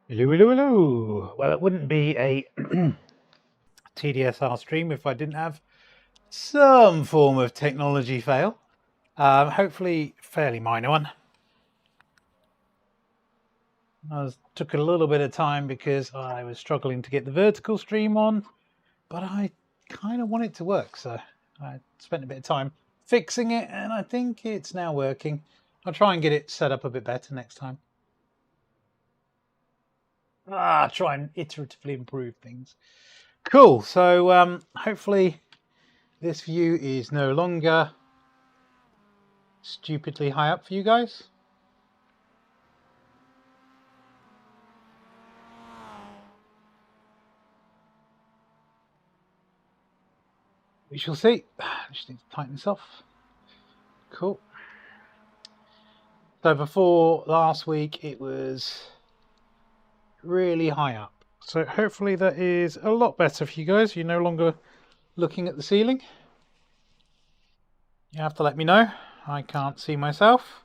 Hello, hello, hello. Well, it wouldn't be a TDSR stream if I didn't have some form of technology fail. Hopefully, fairly minor one. Took a little bit of time because I was struggling to get the vertical stream on, but I kind of want it to work, so I spent a bit of time fixing it, and I think it's now working. I'll try and get it set up a bit better next time. Try and iteratively improve things. Cool. So hopefully this view is no longer stupidly high up for you guys. We shall see. Just need to tighten this off. Cool. So before last week it was really high up. So hopefully that is a lot better for you guys. You're no longer looking at the ceiling. You have to let me know. I can't see myself.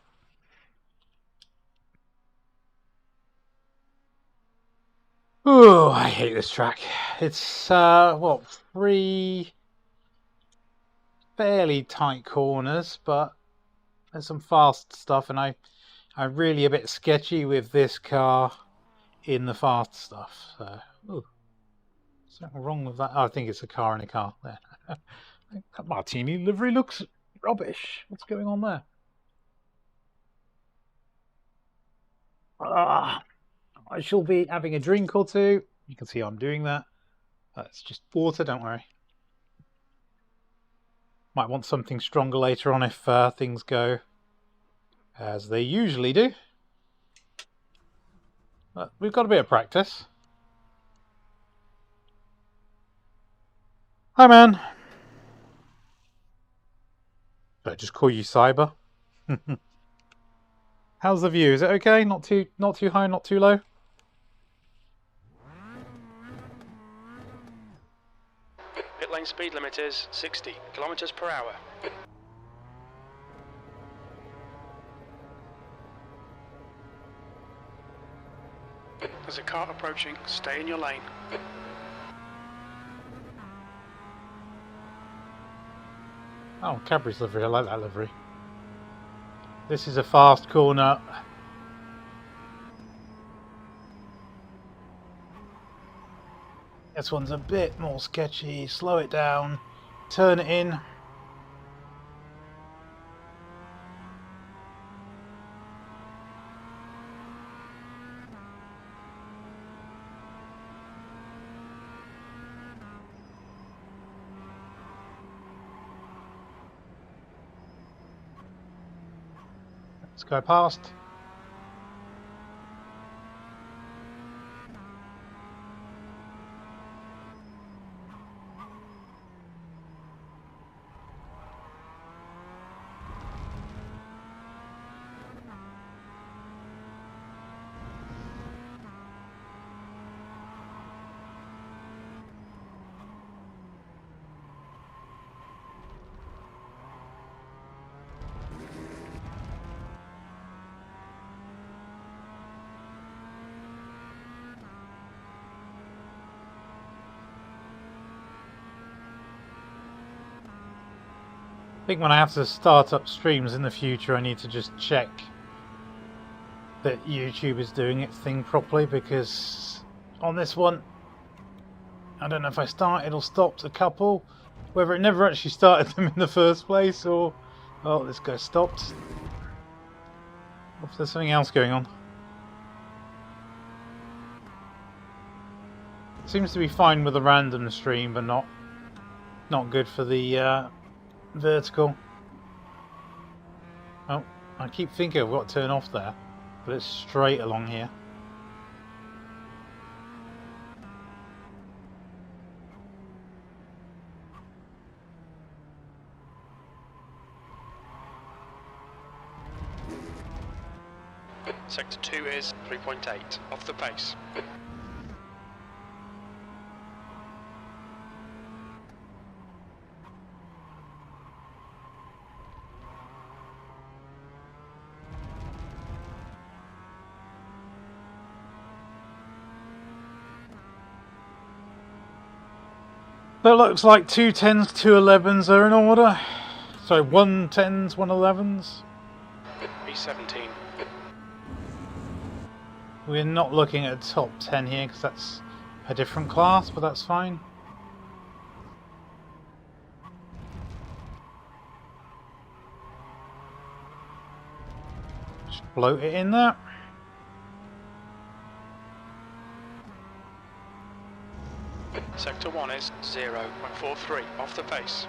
Oh, I hate this track. It's what, 3 fairly tight corners, but there's some fast stuff, and I'm really a bit sketchy with this car in the fast stuff. So, ooh, something wrong with that. Oh, I think it's a car in a car there. That Martini livery looks rubbish. What's going on there? I shall be having a drink or two. You can see I'm doing that. That's just water, don't worry. Might want something stronger later on if things go as they usually do. But we've got a bit of practice. Hi, man. Better just call you Cyber. How's the view? Is it okay? Not too high, not too low? Pit lane speed limit is 60 kilometers per hour. There's a car approaching. Stay in your lane. Oh, Cadbury's livery. I like that livery. This is a fast corner. This one's a bit more sketchy. Slow it down. Turn it in. Let's go past. I think when I have to start up streams in the future, I need to just check that YouTube is doing its thing properly, because on this one, I don't know if I started or stopped a couple, whether it never actually started them in the first place, or oh, this guy stopped. Or if there's something else going on. Seems to be fine with a random stream, but not good for the vertical. Oh, I keep thinking I've got to turn off there, but it's straight along here. Sector 2 is 3.8, off the pace. That looks like 2 10s, 2 11s are in order. So 1 10s, 1 11s. B17. We're not looking at a top 10 here because that's a different class, but that's fine. Just float it in there. Sector 1 is 0.43, off the pace.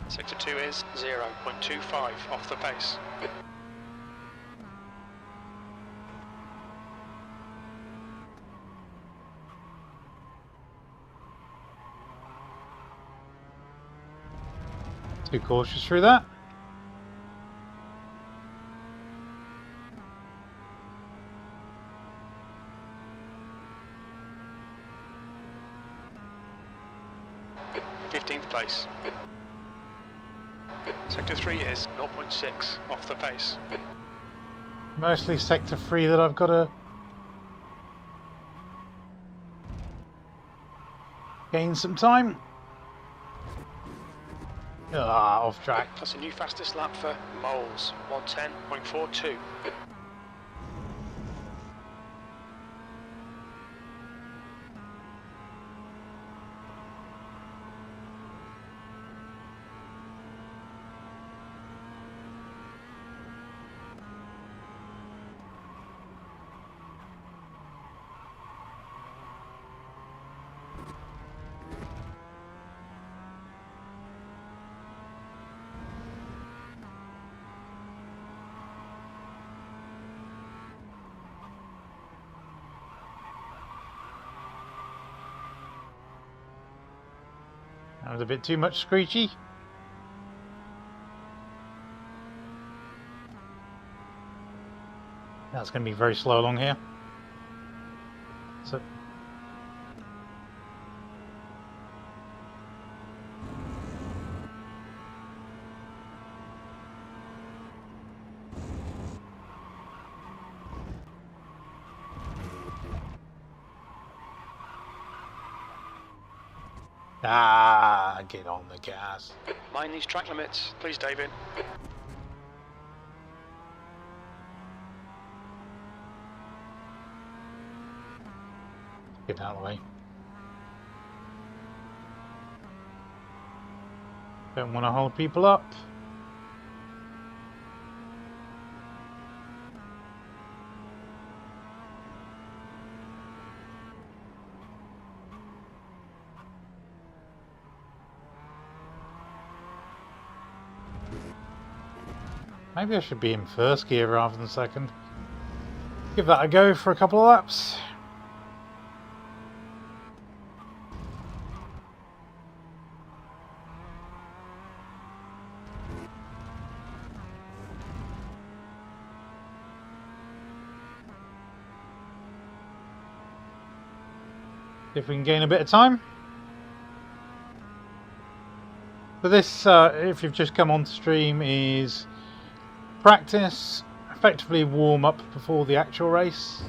Sector 2 is 0.25, off the pace. Too cautious through that. Sector 3 is 0.6 off the pace. Mostly sector 3 that I've got to gain some time. Ah, off track. That's a new fastest lap for Moles, 110.42. That was a bit too much screechy. That's going to be very slow along here. So get on the gas. Mind these track limits, please, David. Get out of the way. Don't want to hold people up. Maybe I should be in first gear rather than second. Give that a go for a couple of laps. If we can gain a bit of time. So this, if you've just come on stream, is practice, effectively warm up before the actual race.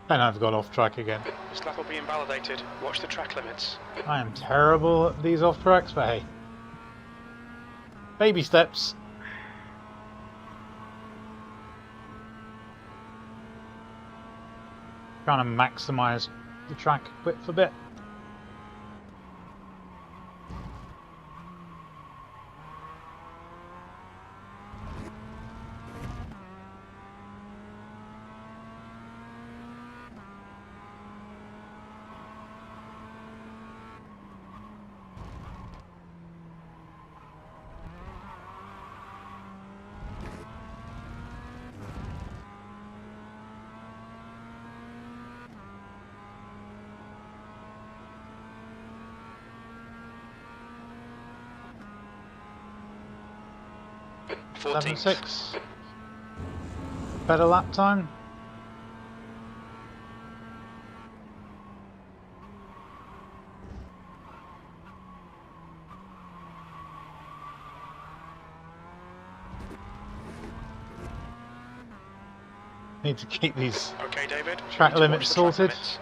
And I've gone off track again. This lap will be invalidated. Watch the track limits. I am terrible at these off tracks, but hey. Baby steps. Trying to maximise the track width a bit. Fourteen. 7.6. Better lap time. Need to keep these Okay, David. track You need to limits watch the track sorted. limits.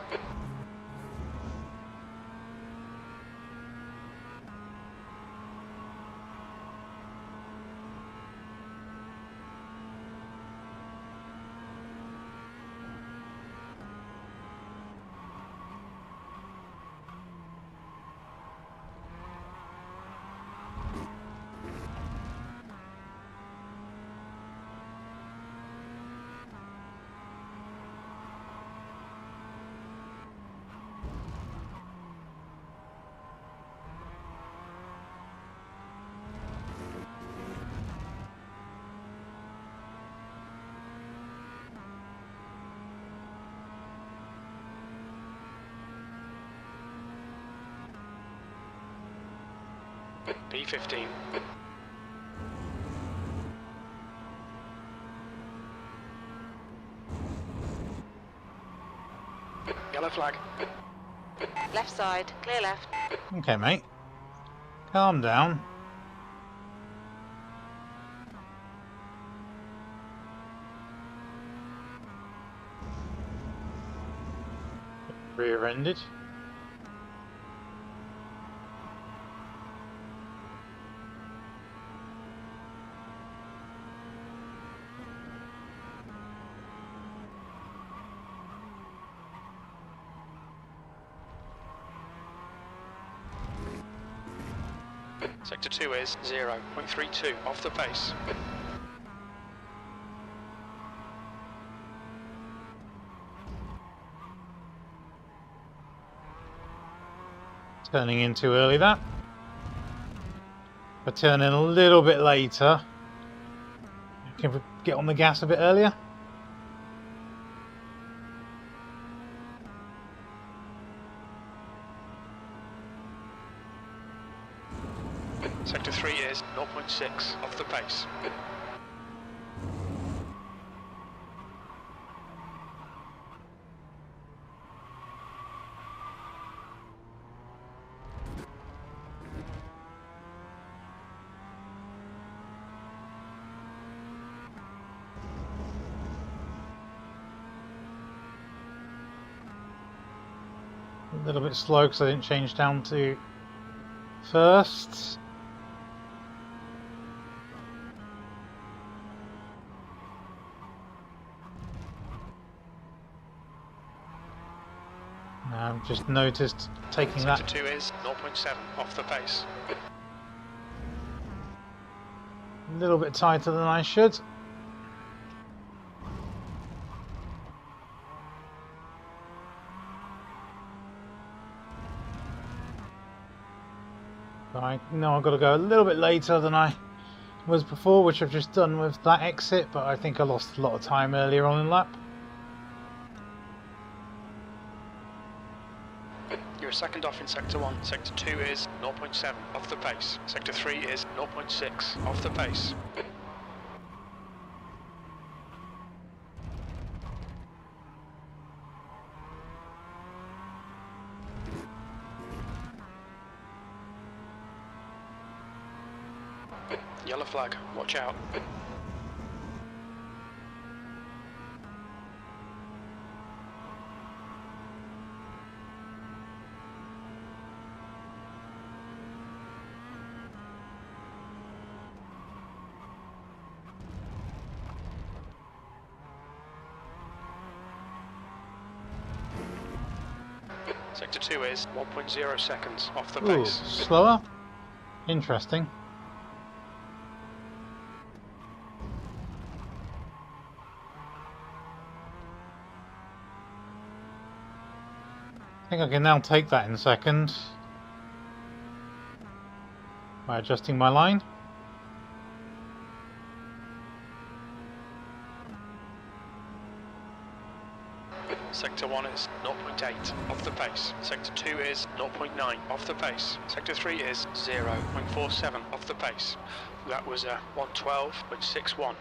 P15. Yellow flag. Left side, clear left. Okay, mate. Calm down. Rear-ended. Sector 2 is 0.32 off the pace. Turning in too early, that. If I turn in a little bit later, can we get on the gas a bit earlier? Sector 3 is 0.6 off the pace. A little bit slow because I didn't change down to first. I've just noticed taking Sector that 2 is 0.7 off the pace. a little bit tighter than I should. But I know I've got to go a little bit later than I was before, which I've just done with that exit, but I think I lost a lot of time earlier on in the lap. You're a second off in Sector 1. Sector 2 is 0.7 off the pace. Sector 3 is 0.6 off the pace. Yellow flag, watch out. Sector 2 is 1.0 seconds off the Ooh, pace. slower? Interesting. I think I can now take that in second by adjusting my line. Sector 1 is 0.8 off the pace. Sector 2 is 0.9 off the pace. Sector 3 is 0.47 off the pace. That was a 112.61.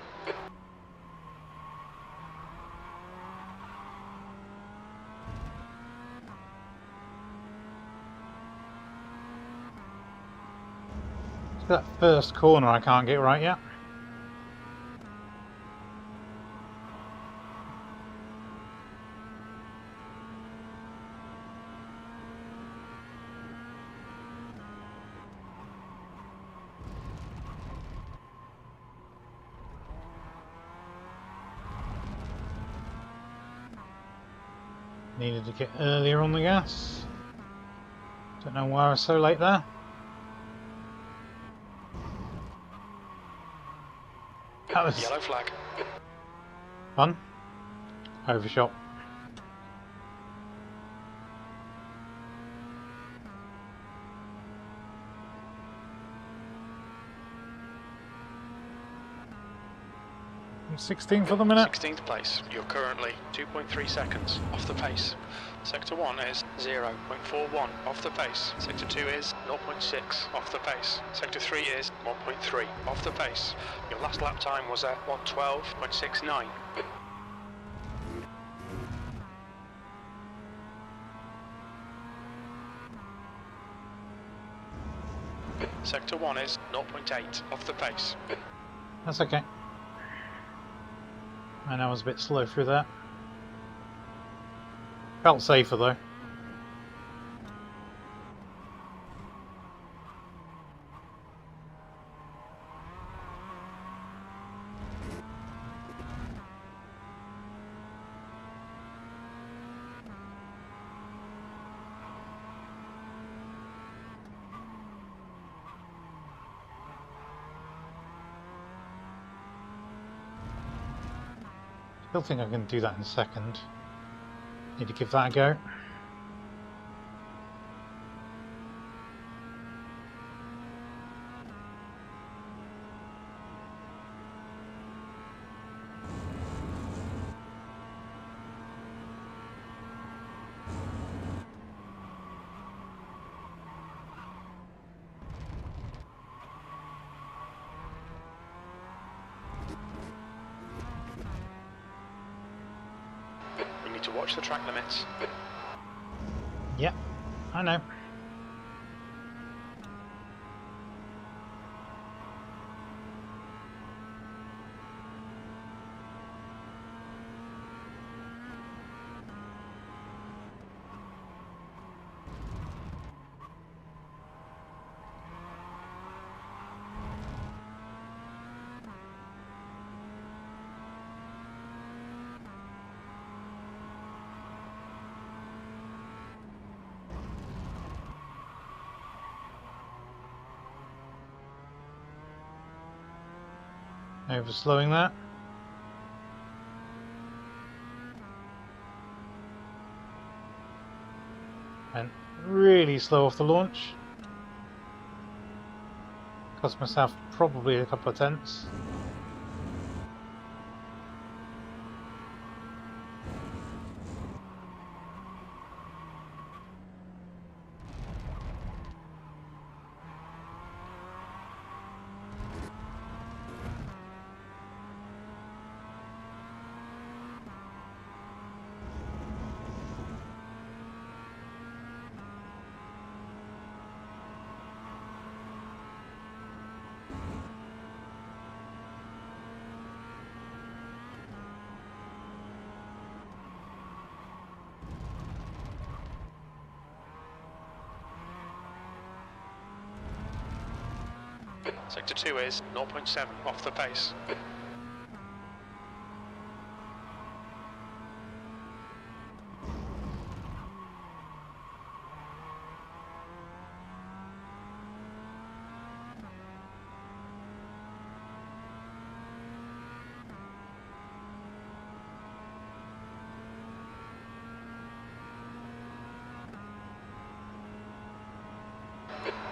That first corner I can't get right yet. Needed to get earlier on the gas. Don't know why I was so late there. That was Yellow flag. fun. Overshot. I'm 16th for the minute. 16th place. You're currently 2.3 seconds off the pace. Sector 1 is 0.41 off the pace. Sector 2 is 0.6 off the pace. Sector 3 is 1.3 off the pace. Your last lap time was at 112.69. Sector 1 is 0.8 off the pace. That's okay. I know I was a bit slow through that. Felt safer though. Still think I can do that in a second. Need to give that a go. We need to watch the track limits. Yep, I know. Overslowing that. And really slow off the launch. Cost myself probably a couple of tenths. Sector 2 is 0.7 off the pace.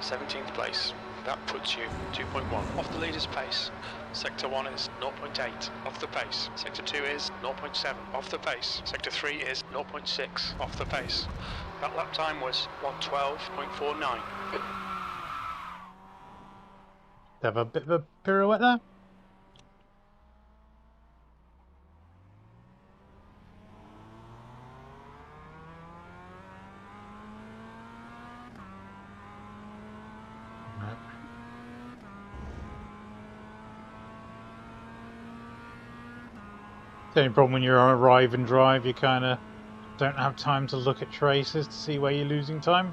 Seventeenth place. That puts you 2.1 off the leader's pace. Sector 1 is 0.8 off the pace. Sector 2 is 0.7 off the pace. Sector 3 is 0.6 off the pace. That lap time was 1:12.49. Have a bit of a pirouette there. Right. The only problem when you arrive and drive, you kind of don't have time to look at traces to see where you're losing time.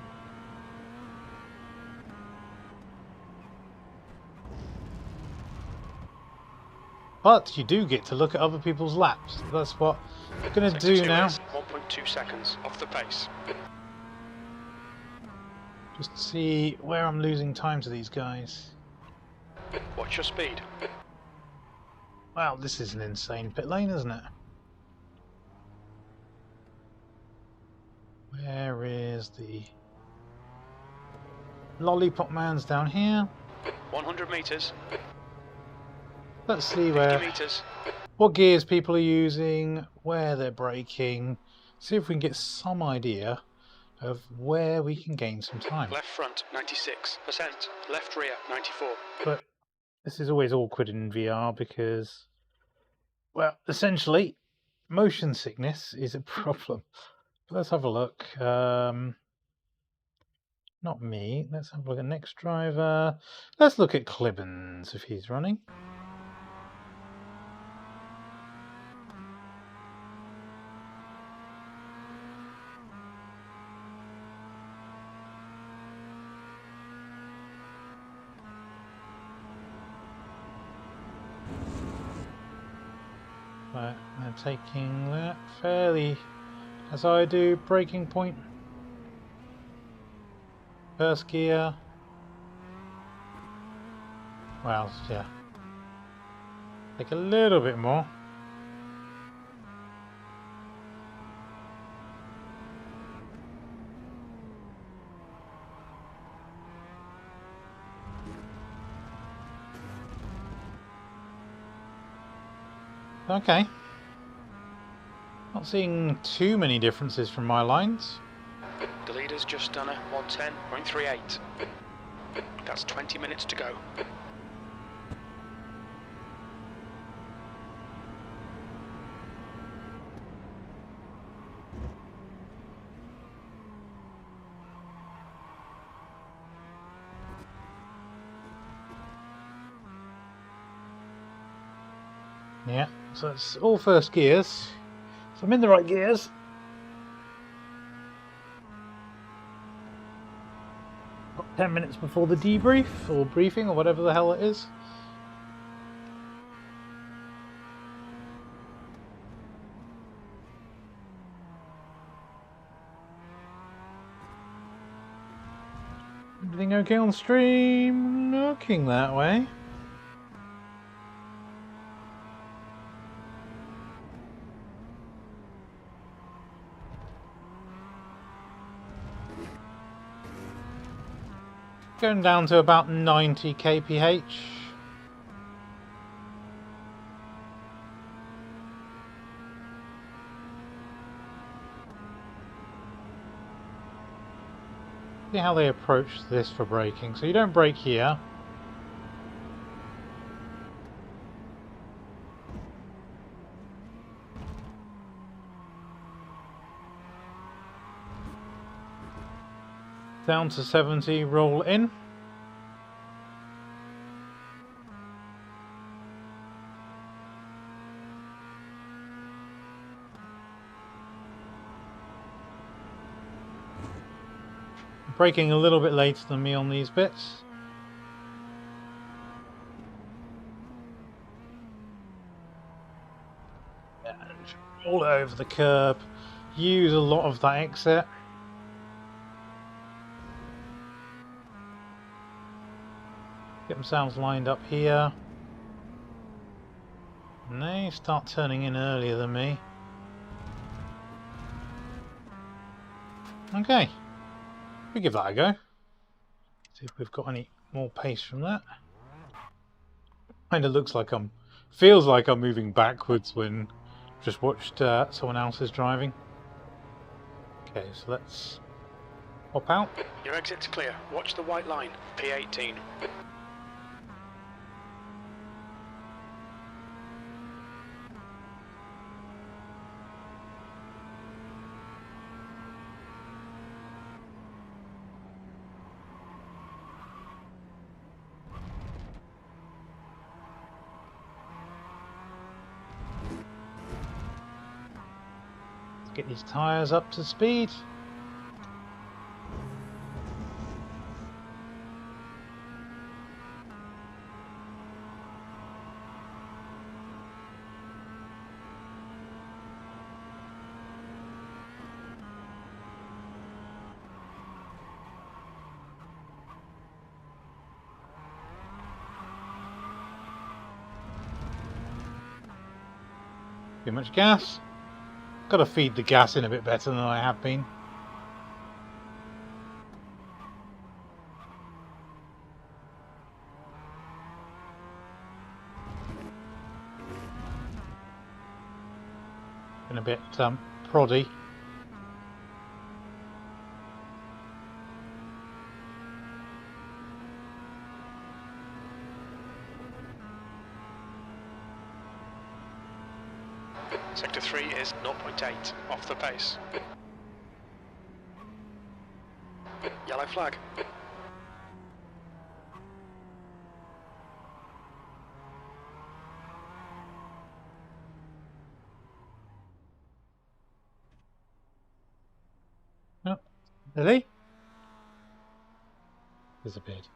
But you do get to look at other people's laps. That's what I'm going to do now. 1.2 seconds off the pace. Just to see where I'm losing time to these guys. Watch your speed. Wow, this is an insane pit lane, isn't it? Where is the lollipop man's down here? 100 meters. Let's see 50 where meters. what gears people are using, where they're braking. See if we can get some idea of where we can gain some time. Left front 96%. Left rear 94. But this is always awkward in VR because, well, essentially, motion sickness is a problem. Let's have a look. Not me. Let's have a look at next driver. Let's look at Clibbins if he's running. Right, I'm taking that fairly as I do. Braking point. First gear. Well, yeah. Take a little bit more. Okay. Not seeing too many differences from my lines. The leader's just done a 110.38. That's 20 minutes to go. Yeah, so it's all first gears. So I'm in the right gears. Got 10 minutes before the debrief or briefing or whatever the hell it is. Everything okay on stream? Looking that way. Going down to about 90 kph. See how they approach this for braking. So you don't brake here. Down to 70, roll in. Braking a little bit later than me on these bits. And roll it over the curb. Use a lot of that exit. Get themselves lined up here. And they start turning in earlier than me. Okay. We give that a go. See if we've got any more pace from that. Kind of looks like feels like I'm moving backwards when just watched someone else's driving. Okay, so let's hop out. Your exit's clear. Watch the white line. P18. Get these tyres up to speed. Too much gas. Got to feed the gas in a bit better than I have been. Been a bit proddy. Sector 3 is 0.8 off the pace. Yellow flag. Oh, Lily? Disappeared.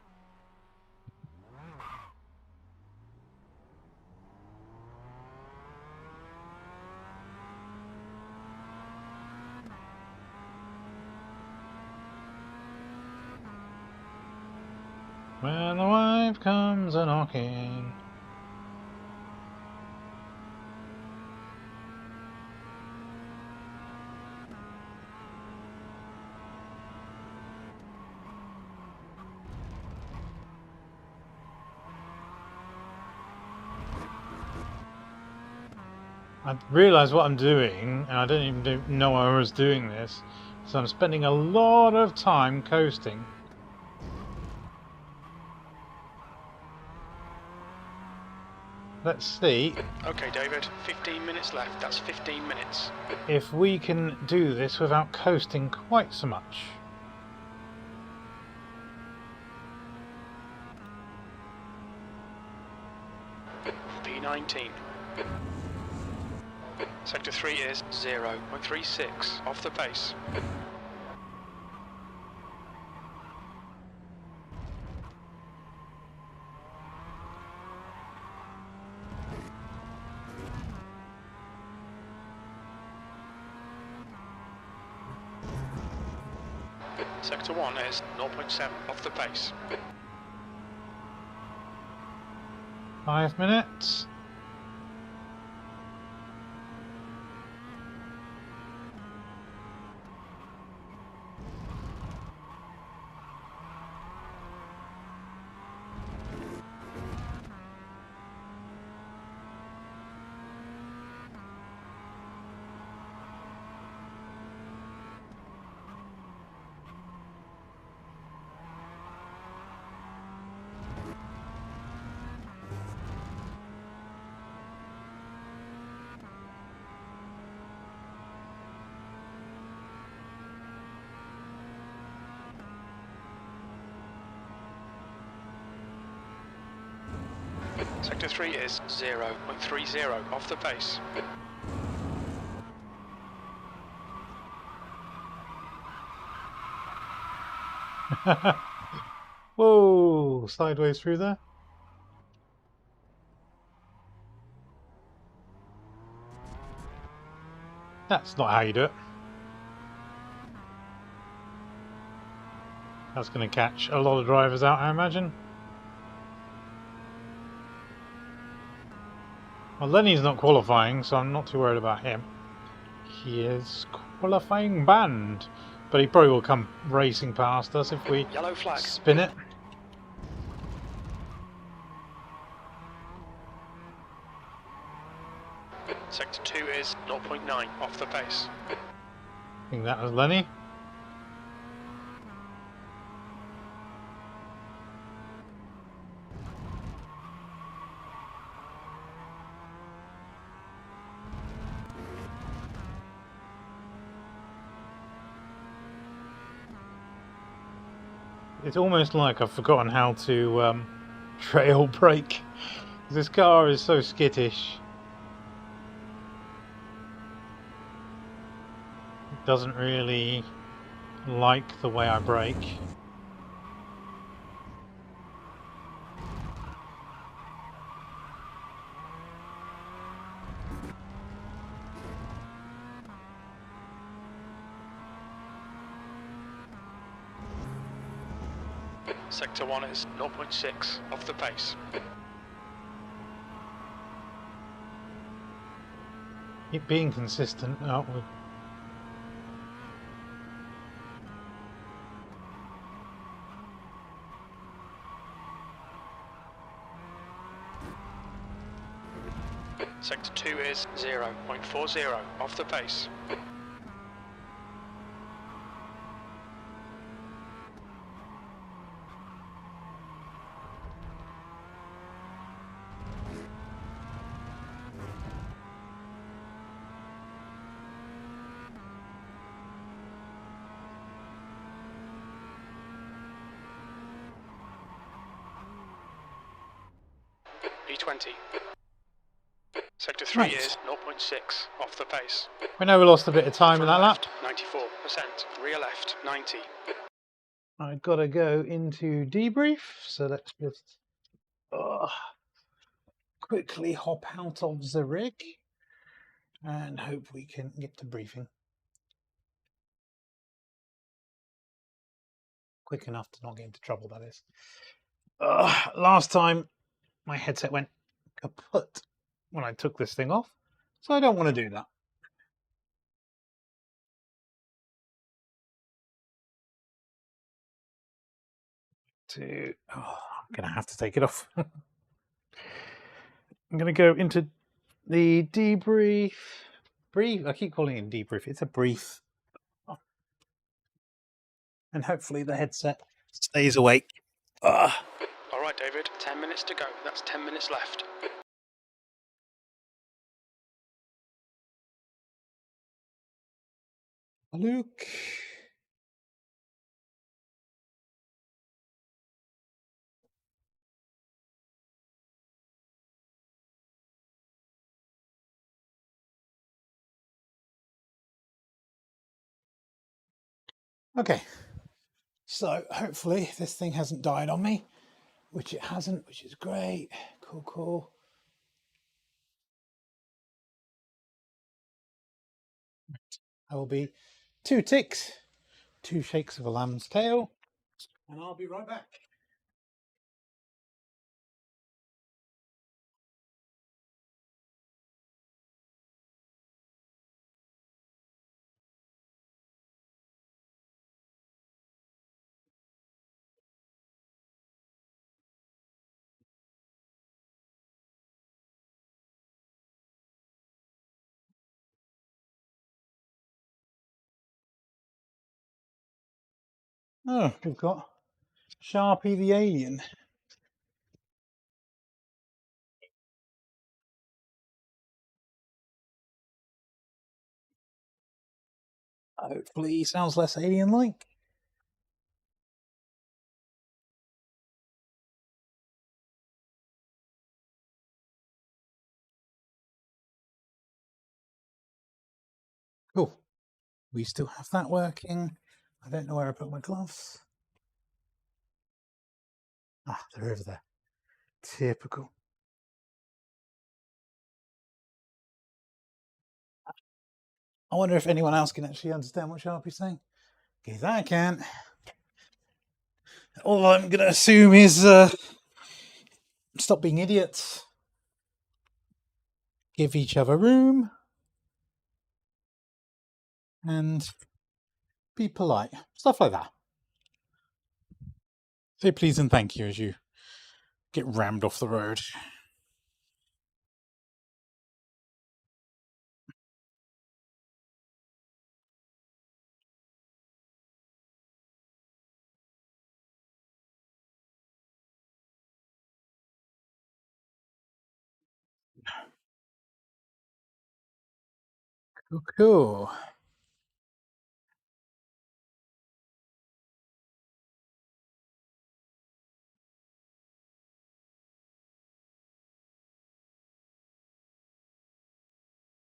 When the wife comes a knocking. I realised what I'm doing, and I don't even know I was doing this, so I'm spending a lot of time coasting. Let's see. Okay, David, 15 minutes left. That's 15 minutes. If we can do this without coasting quite so much. P19. Sector 3 is 0.36 off the pace. Sector 1 is 0.7 off the pace. 5 minutes. Sector 3 is 0.30 off the pace. Whoa, sideways through there. That's not how you do it. That's going to catch a lot of drivers out, I imagine. Well, Lenny's not qualifying, so I'm not too worried about him. He is qualifying banned, but he probably will come racing past us if we Yellow flag. spin it. Sector 2 is 0.9 off the pace. I think that was Lenny. It's almost like I've forgotten how to trail brake. This car is so skittish. It doesn't really like the way I brake. Sector 1 is 0.6 off the pace. It being consistent outward. Sector 2 is 0.40 off the pace. P20. Sector 3 Right. is 0.6 off the pace. We know we lost a bit of time in that lap. 94%. Rear left, 90. I've got to go into debrief, so let's just quickly hop out of the rig and hope we can get to briefing quick enough to not get into trouble, that is. Last time my headset went kaput when I took this thing off, so I don't want to do that. I'm going to have to take it off. I'm going to go into the debrief. I keep calling it debrief. It's a brief. And hopefully the headset stays awake. All right, David, 10 minutes to go. That's 10 minutes left. Luke. Okay, so hopefully this thing hasn't died on me, which it hasn't, which is great. Cool. I will be 2 ticks, 2 shakes of a lamb's tail, and I'll be right back. Oh, we've got Sharpie the alien. Hopefully he sounds less alien-like. Cool. We still have that working. I don't know where I put my gloves. Ah, they're over there. Typical. I wonder if anyone else can actually understand what Sharpie's saying. Because I can't. All I'm going to assume is stop being idiots. Give each other room. And be polite. Stuff like that. Say please and thank you as you get rammed off the road. Cool.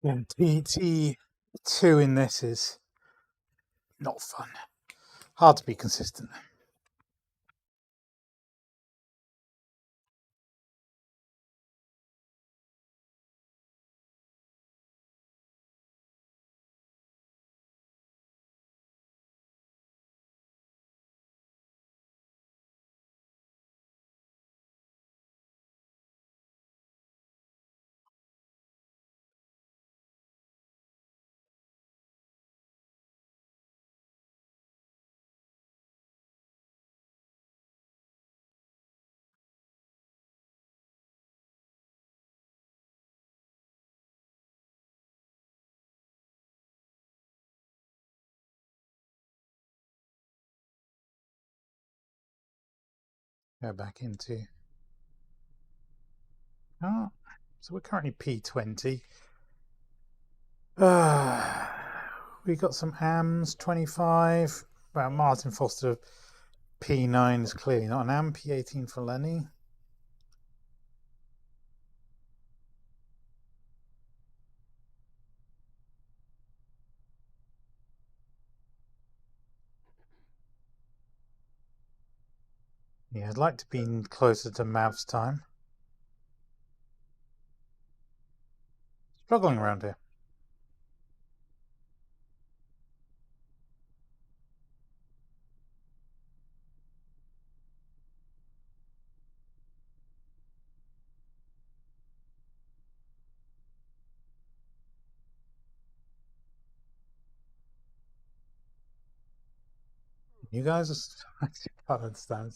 Yeah, T2 in this is not fun. Hard to be consistent. Go back into. Oh, so we're currently P20. We got some AMs 25. Well, Martin Foster P9 is clearly not an AM. P18 for Lenny. Yeah, I'd like to be closer to Mav's time. Struggling around here. You guys are... I can't understand.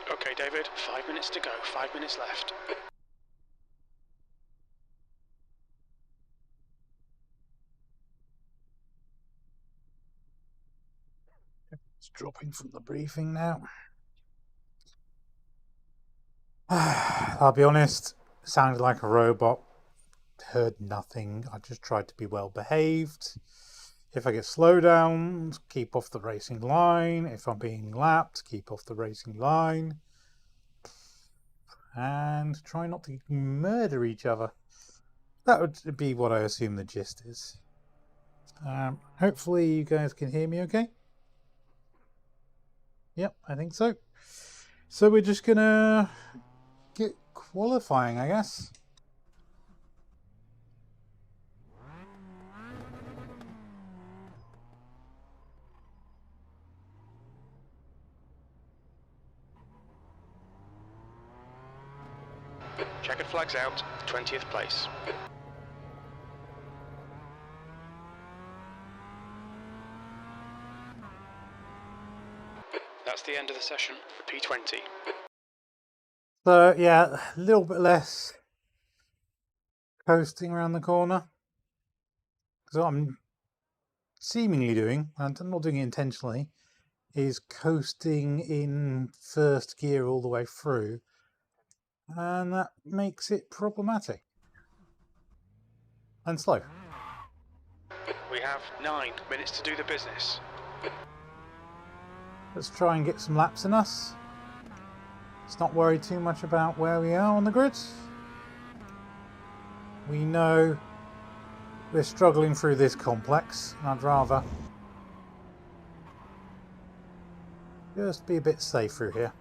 Okay, David, 5 minutes to go, 5 minutes left. It's dropping from the briefing now. I'll be honest, sounded like a robot. Heard nothing. I just tried to be well behaved. If I get slowdowns, keep off the racing line. If I'm being lapped, keep off the racing line. And try not to murder each other. That would be what I assume the gist is. Hopefully you guys can hear me okay. Yep, I think so. So we're just gonna get qualifying, I guess. Checkered flags out, 20th place. That's the end of the session for P20. So yeah, a little bit less coasting around the corner. So what I'm seemingly doing, and I'm not doing it intentionally, is coasting in first gear all the way through. And that makes it problematic. And slow. We have 9 minutes to do the business. Let's try and get some laps in us. Let's not worry too much about where we are on the grid. We know we're struggling through this complex, and I'd rather just be a bit safe through here.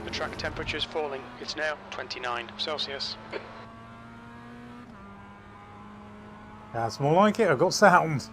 The track temperature is falling. It's now 29 Celsius. That's more like it. I've got sound.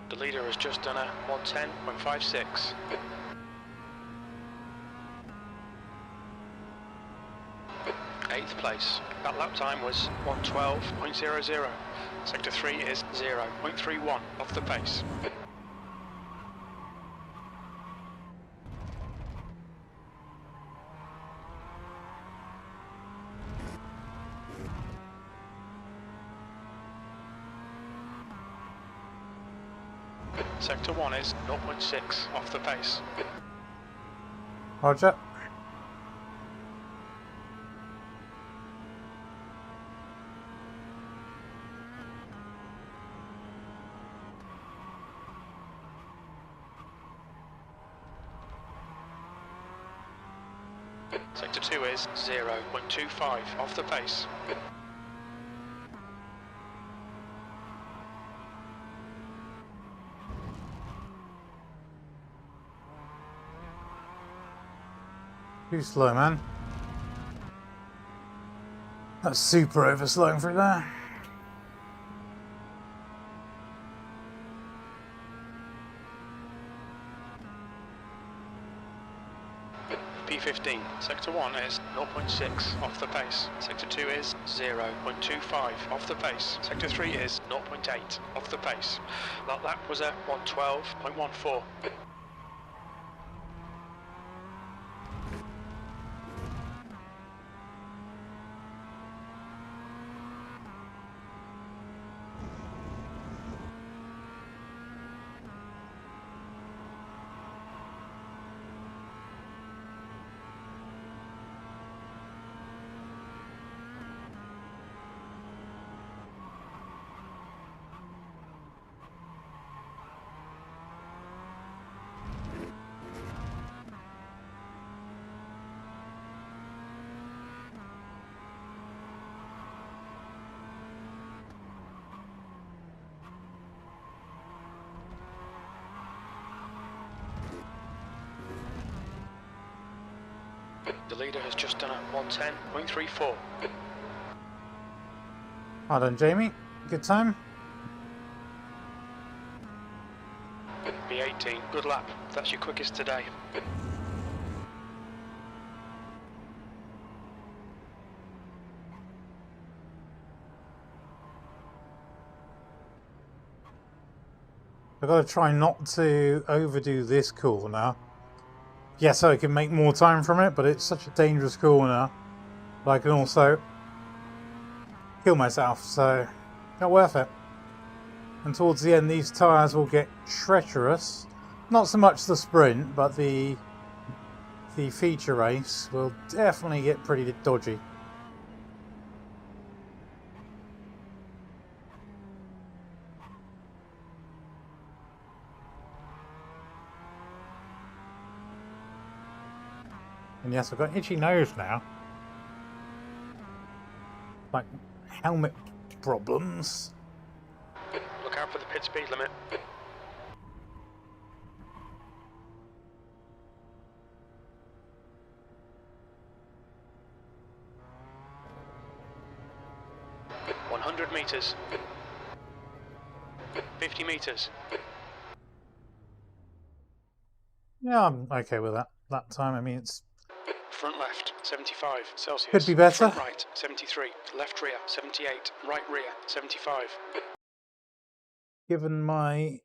The leader has just done a 110.56. 8th place. That lap time was 1:12.00. Sector 3 is 0.31 off the pace. Sector 1 is 0.6 off the pace. Roger. Sector 2 is 0.25 off the pace. Too slow, man. That's super overslowing through there. P15. Sector 1 is 0.6 off the pace. Sector 2 is 0.25 off the pace. Sector 3 is 0.8 off the pace. That lap was a 1:12.14. The leader has just done a 1:10.34. Well done, Jamie. Good time. P18. Good lap. That's your quickest today. I've got to try not to overdo this corner. Yes, I can make more time from it, but it's such a dangerous corner. But I can also kill myself, so not worth it. And towards the end, these tyres will get treacherous. Not so much the sprint, but the feature race will definitely get pretty dodgy. And yes, I've got an itchy nose now. Like helmet problems. Look out for the pit speed limit. "100 metres. 50 metres. Yeah, I'm okay with that time. I mean, it's Front left, 75 Celsius. could be better. Front right, 73. Left rear, 78. Right rear, 75. Given my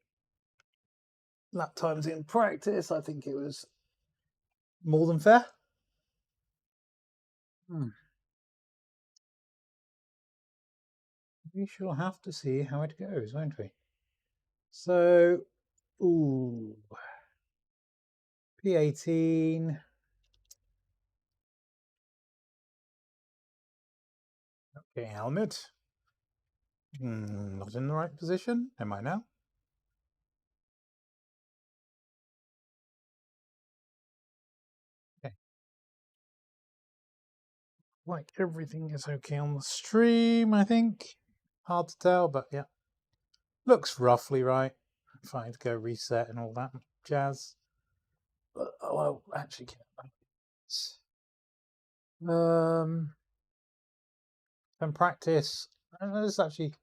lap times in practice, I think it was more than fair. We shall have to see how it goes, won't we? So, ooh, P18. Okay, helmet. Not in the right position. Am I now? Okay. Like everything is okay on the stream, I think. Hard to tell, but yeah. Looks roughly right. If I had to go reset and all that jazz. But, oh, well, actually, and practice. This is actually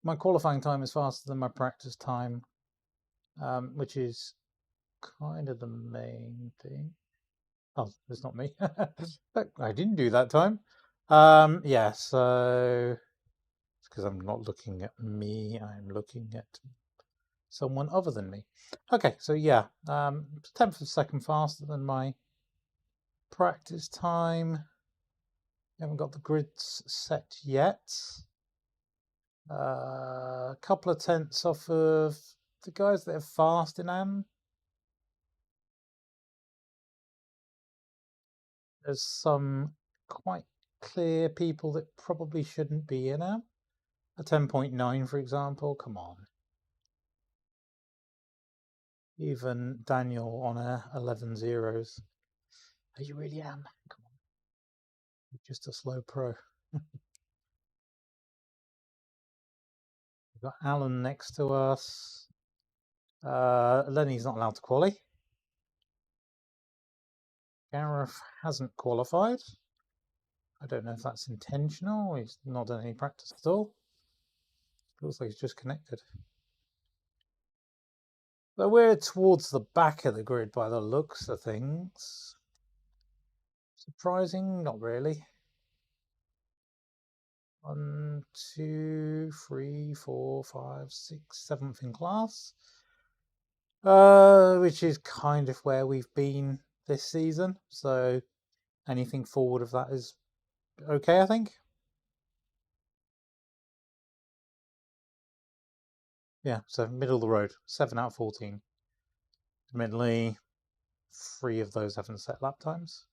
my qualifying time is faster than my practice time, which is kind of the main thing. Oh, it's not me. But I didn't do that time. Yeah, so it's because I'm not looking at me, I'm looking at someone other than me. Okay, so yeah, 10th of a second faster than my practice time. Haven't got the grids set yet. A couple of tenths off of the guys that are fast in AM. There's some quite clear people that probably shouldn't be in AM. A 10.9, for example. Come on. Even Daniel on a 11 zeros. Are you really AM? Come on. You're just a slow pro. We've got Alan next to us. Lenny's not allowed to quali. Gareth hasn't qualified. I don't know if that's intentional. He's not done any practice at all. Looks like he's just connected. So we're towards the back of the grid by the looks of things. Surprising? Not really. 1, 2, 3, 4, 5, 6, 7th in class. Which is kind of where we've been this season. So anything forward of that is okay, I think. Yeah, so middle of the road, 7 out of 14. Admittedly, 3 of those haven't set lap times.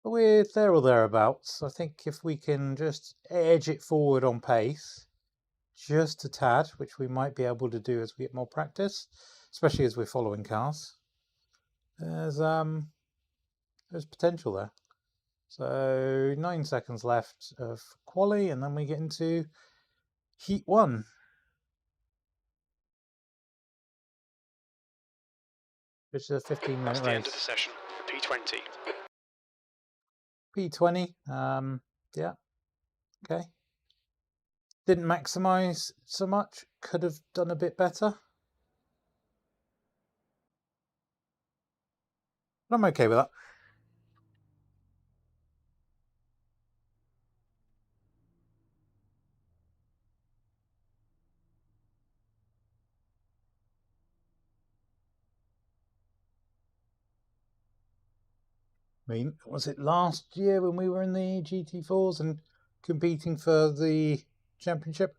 But we're there or thereabouts. I think if we can just edge it forward on pace, just a tad, which we might be able to do as we get more practice, especially as we're following cars, there's potential there. So 9 seconds left of quali, and then we get into heat 1. Which is a 15-minute race. That's the end of the session. P20. P20. Yeah. Okay. Didn't maximize so much. Could have done a bit better. But I'm okay with that. I mean, was it last year when we were in the GT4s and competing for the championship?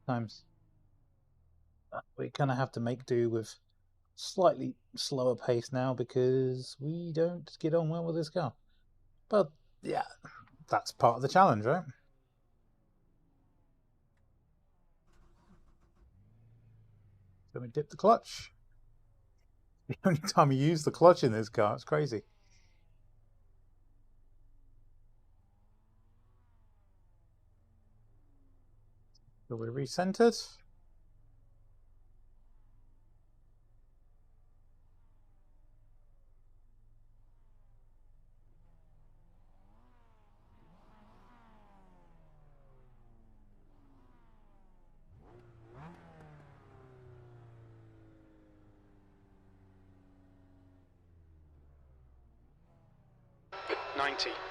Times. We're going to have to make do with slightly slower pace now because we don't get on well with this car. But yeah, that's part of the challenge, right? So we dip the clutch. The only time you use the clutch in this car, it's crazy. So we're recentered.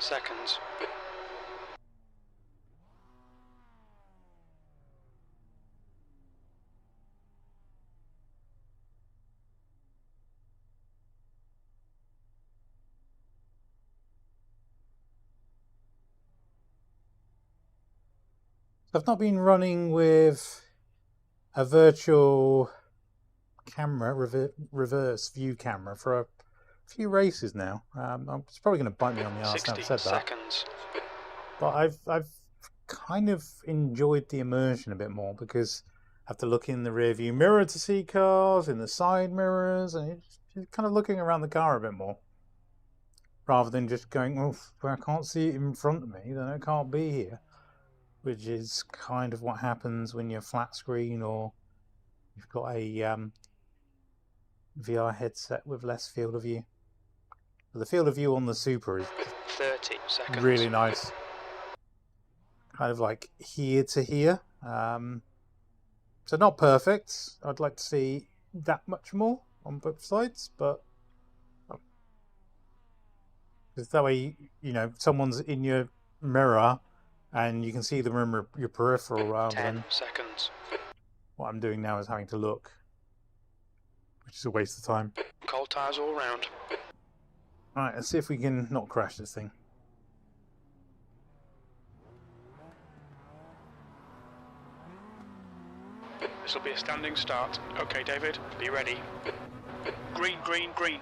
seconds. I've not been running with a virtual camera, reverse view camera for a few races now. It's probably going to bite me on the arse now I've said that. Seconds. But I've kind of enjoyed the immersion a bit more because I have to look in the rear view mirror to see cars, in the side mirrors, and you're kind of looking around the car a bit more. Rather than just going, well, I can't see it in front of me, then it can't be here. Which is kind of what happens when you're flat screen or you've got a VR headset with less field of view. But the field of view on the Super is 30 seconds. Really nice. Kind of like here to here. So not perfect. I'd like to see that much more on both sides, but because that way, you know, someone's in your mirror and you can see them in your peripheral rather 10 than seconds. what I'm doing now is having to look, which is a waste of time. Cold tyres all round. Alright, let's see if we can not crash this thing. This will be a standing start. Okay, David, be ready. Green, green, green.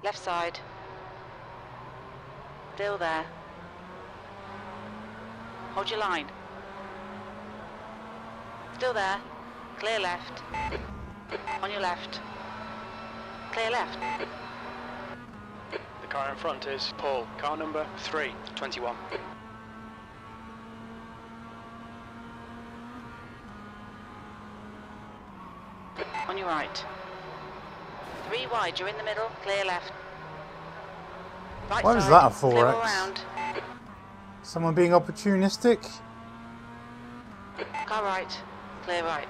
Left side. Still there. Hold your line. Still there. Clear left. On your left. Clear left. The car in front is Paul, car number 321. On your right. 3 wide, you're in the middle, clear left. Right Why side, was that a 4X? clear all round. Someone being opportunistic? Car right, clear right.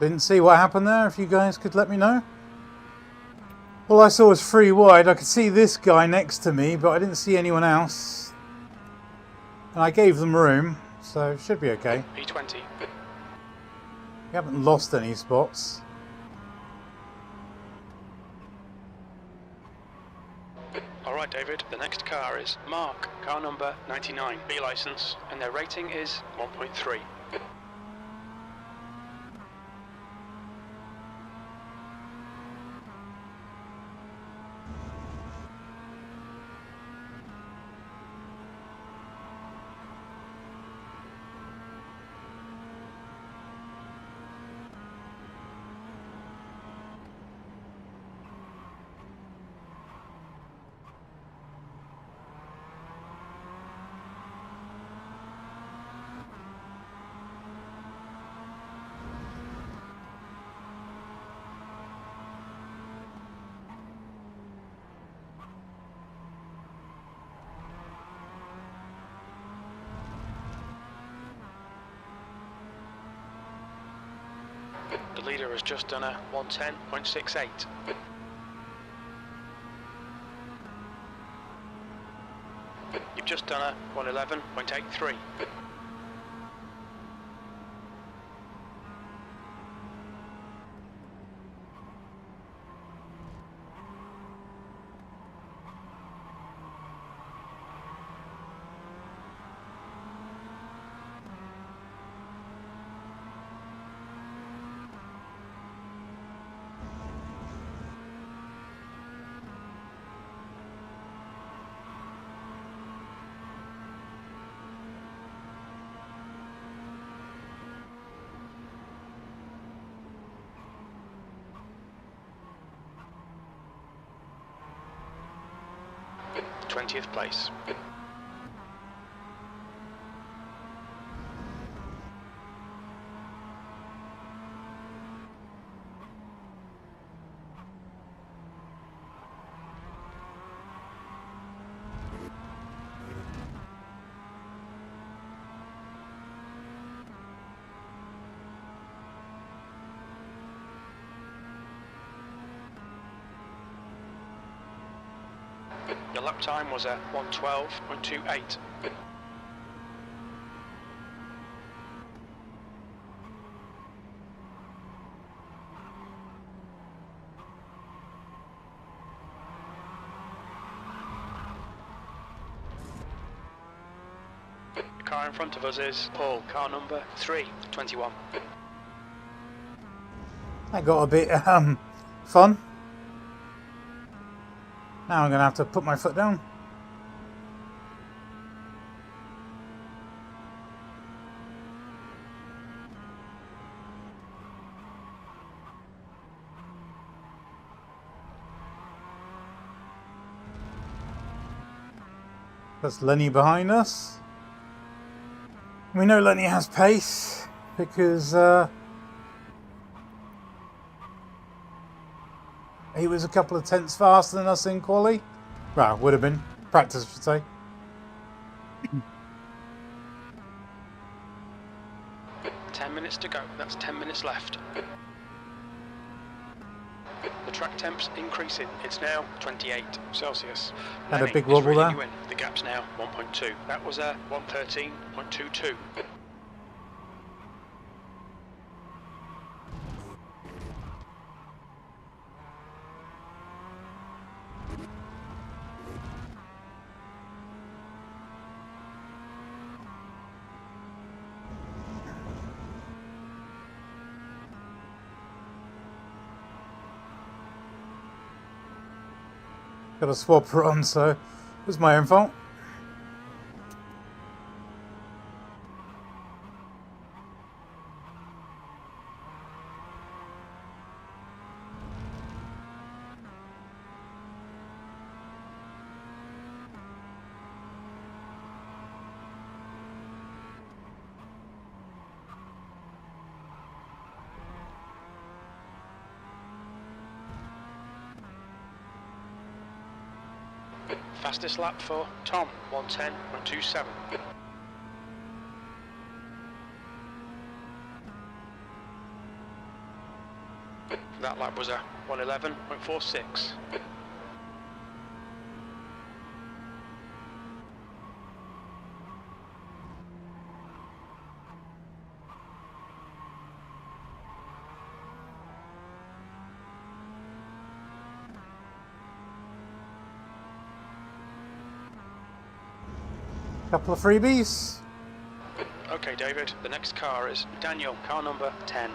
Didn't see what happened there, if you guys could let me know. All I saw was 3 wide. I could see this guy next to me, but I didn't see anyone else. And I gave them room, so it should be okay. P20. We haven't lost any spots. Alright, David, the next car is Mark, car number 99, B licence, and their rating is 1.3. The leader has just done a 110.68. You've just done a 111.83. th place. Your lap time was at 112.28. The car in front of us is Paul, car number 321. That got a bit fun. Now I'm going to have to put my foot down. That's Lenny behind us. We know Lenny has pace because he was a couple of tenths faster than us in quali. Well, would have been. Practice, I should say. 10 minutes to go. That's 10 minutes left. The track temp's increasing. It's now 28 Celsius. Had a Lenny big is wobble reeling there. you in. The gap's now 1.2. That was a 113.22. Got a swapper on, so it was my own fault. Fastest lap for Tom, 110.27. That lap was a 111.46. Couple of freebies. Okay, David, the next car is Daniel, car number 10.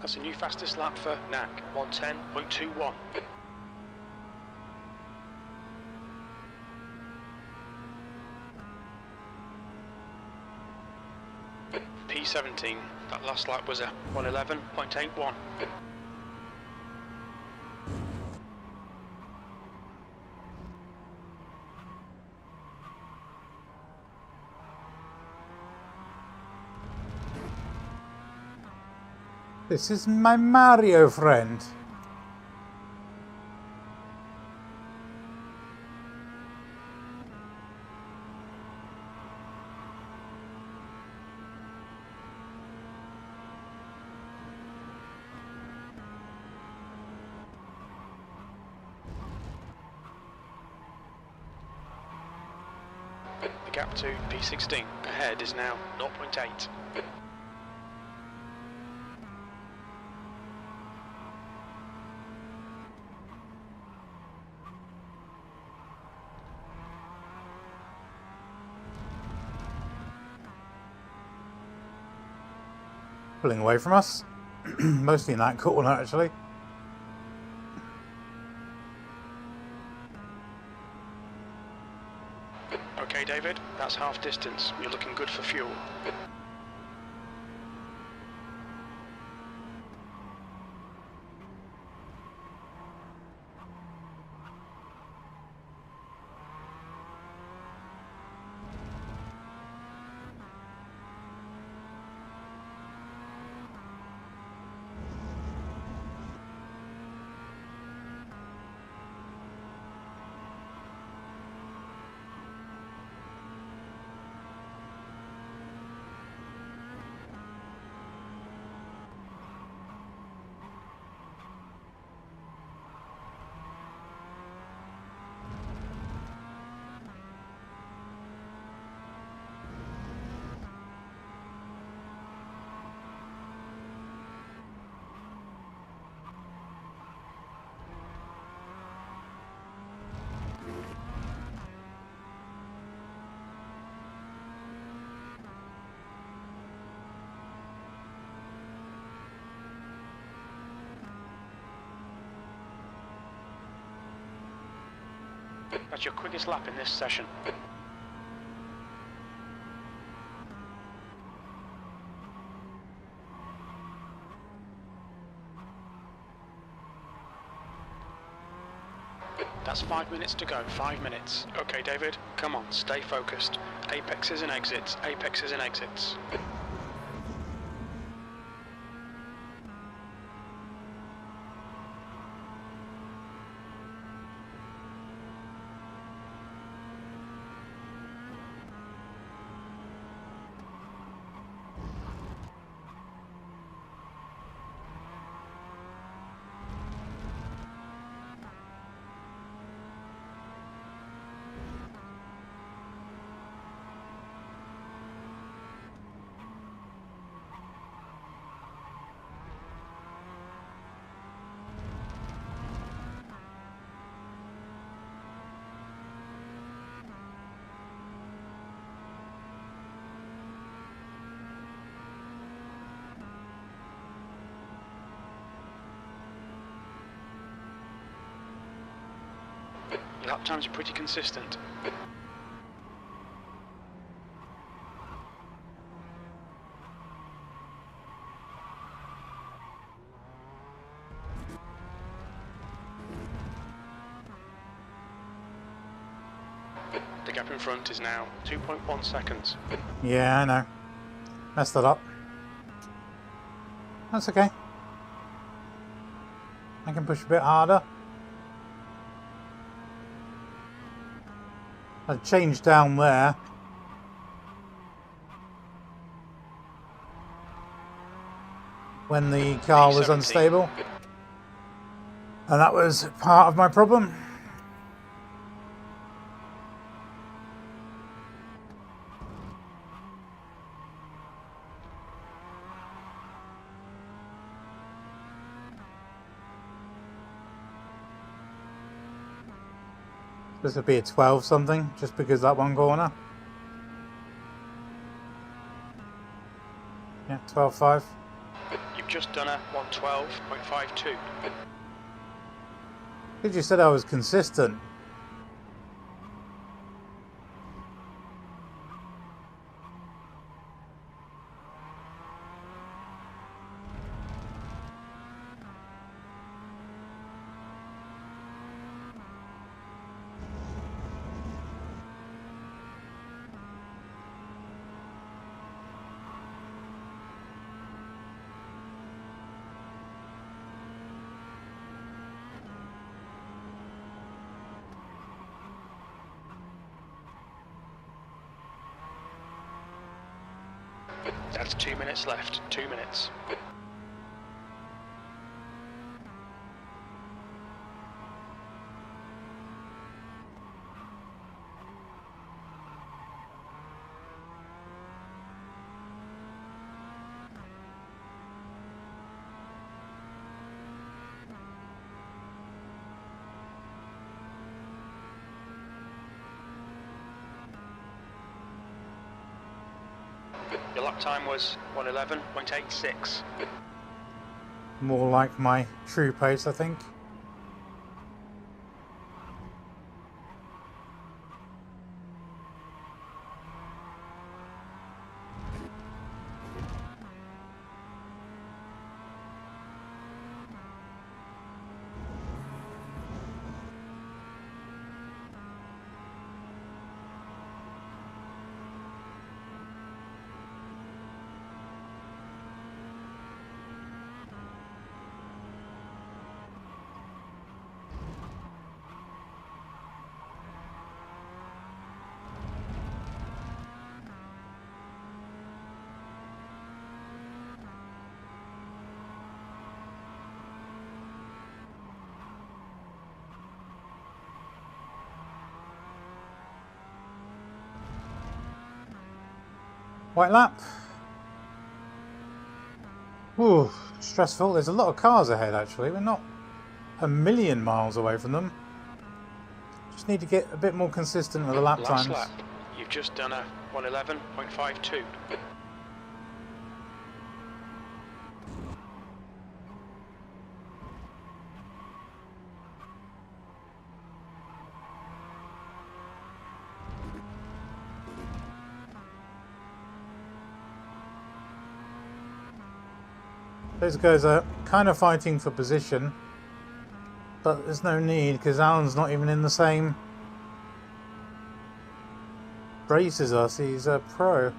That's a new fastest lap for Knack, 110.21. P17, that last lap was a 111.81. This is my Mario friend. The gap to P16 ahead is now 0.8. Pulling away from us. Mostly in that corner, actually. Okay, David, that's half distance. You're looking good for fuel. That's your quickest lap in this session. That's 5 minutes to go, 5 minutes. Okay, David, come on, stay focused. Apexes and exits, apexes and exits. Your lap times are pretty consistent. The gap in front is now 2.1 seconds. Yeah, I know. Messed that up. That's okay. I can push a bit harder. I changed down there. When the car was unstable. And that was part of my problem. This would be a 12 something, just because that one corner. Yeah, 12.5. You've just done a 112.52. Because you said I was consistent. That's 2 minutes left, 2 minutes. Your lap time was 111.86. More like my true pace, I think. White lap. Ooh, stressful. There's a lot of cars ahead actually. We're not a million miles away from them. Just need to get a bit more consistent with the lap Last times. lap. You've just done a 111.52. Those guys are kind of fighting for position, but there's no need because Alan's not even in the same race as us. He's a pro.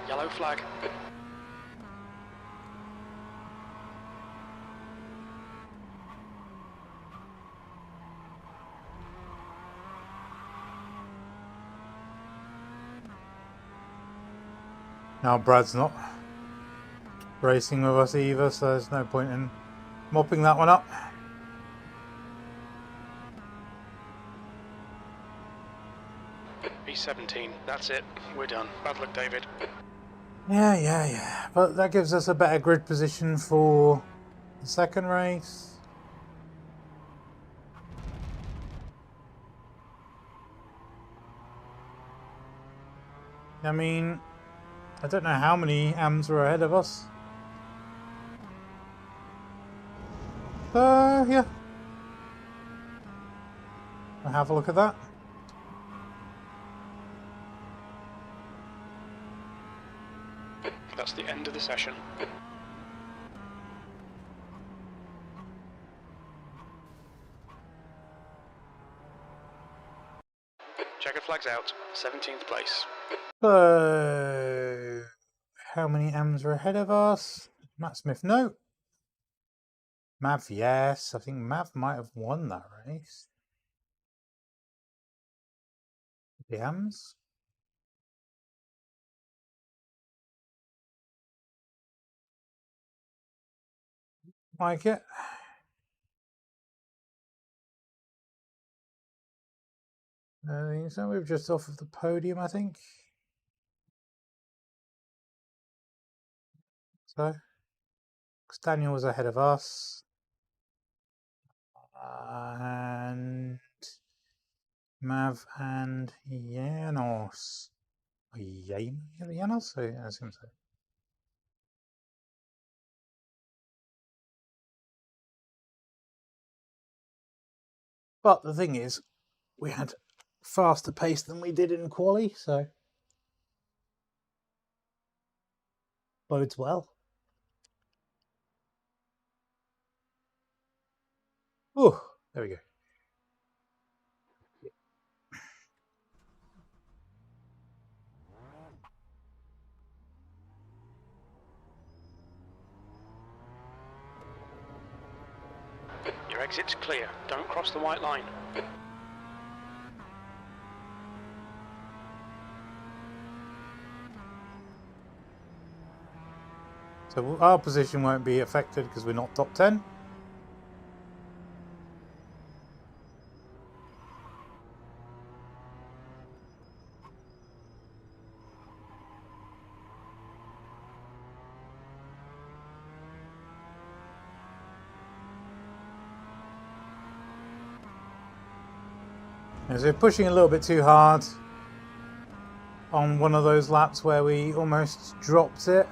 Yellow flag. Now Brad's not racing with us either, so there's no point in mopping that one up. P17, that's it. We're done. Bad luck, David. Yeah. But that gives us a better grid position for the second race. I mean, I don't know how many AMs are ahead of us. So, yeah. I'll have a look at that. That's the end of the session. Checkered flags out. 17th place. So, how many AMs are ahead of us? Matt Smith, no. Mav, yes. I think Mav might have won that race. The AMs? Like it. So we're just off of the podium, I think. So, 'cause Daniel was ahead of us. And Mav and Janos. Janos? I assume so. But the thing is, we had faster pace than we did in quali, so bodes well. Oh, there we go. Your exit's clear. Don't cross the white line. So our position won't be affected because we're not top 10. As we're pushing a little bit too hard on one of those laps where we almost dropped it.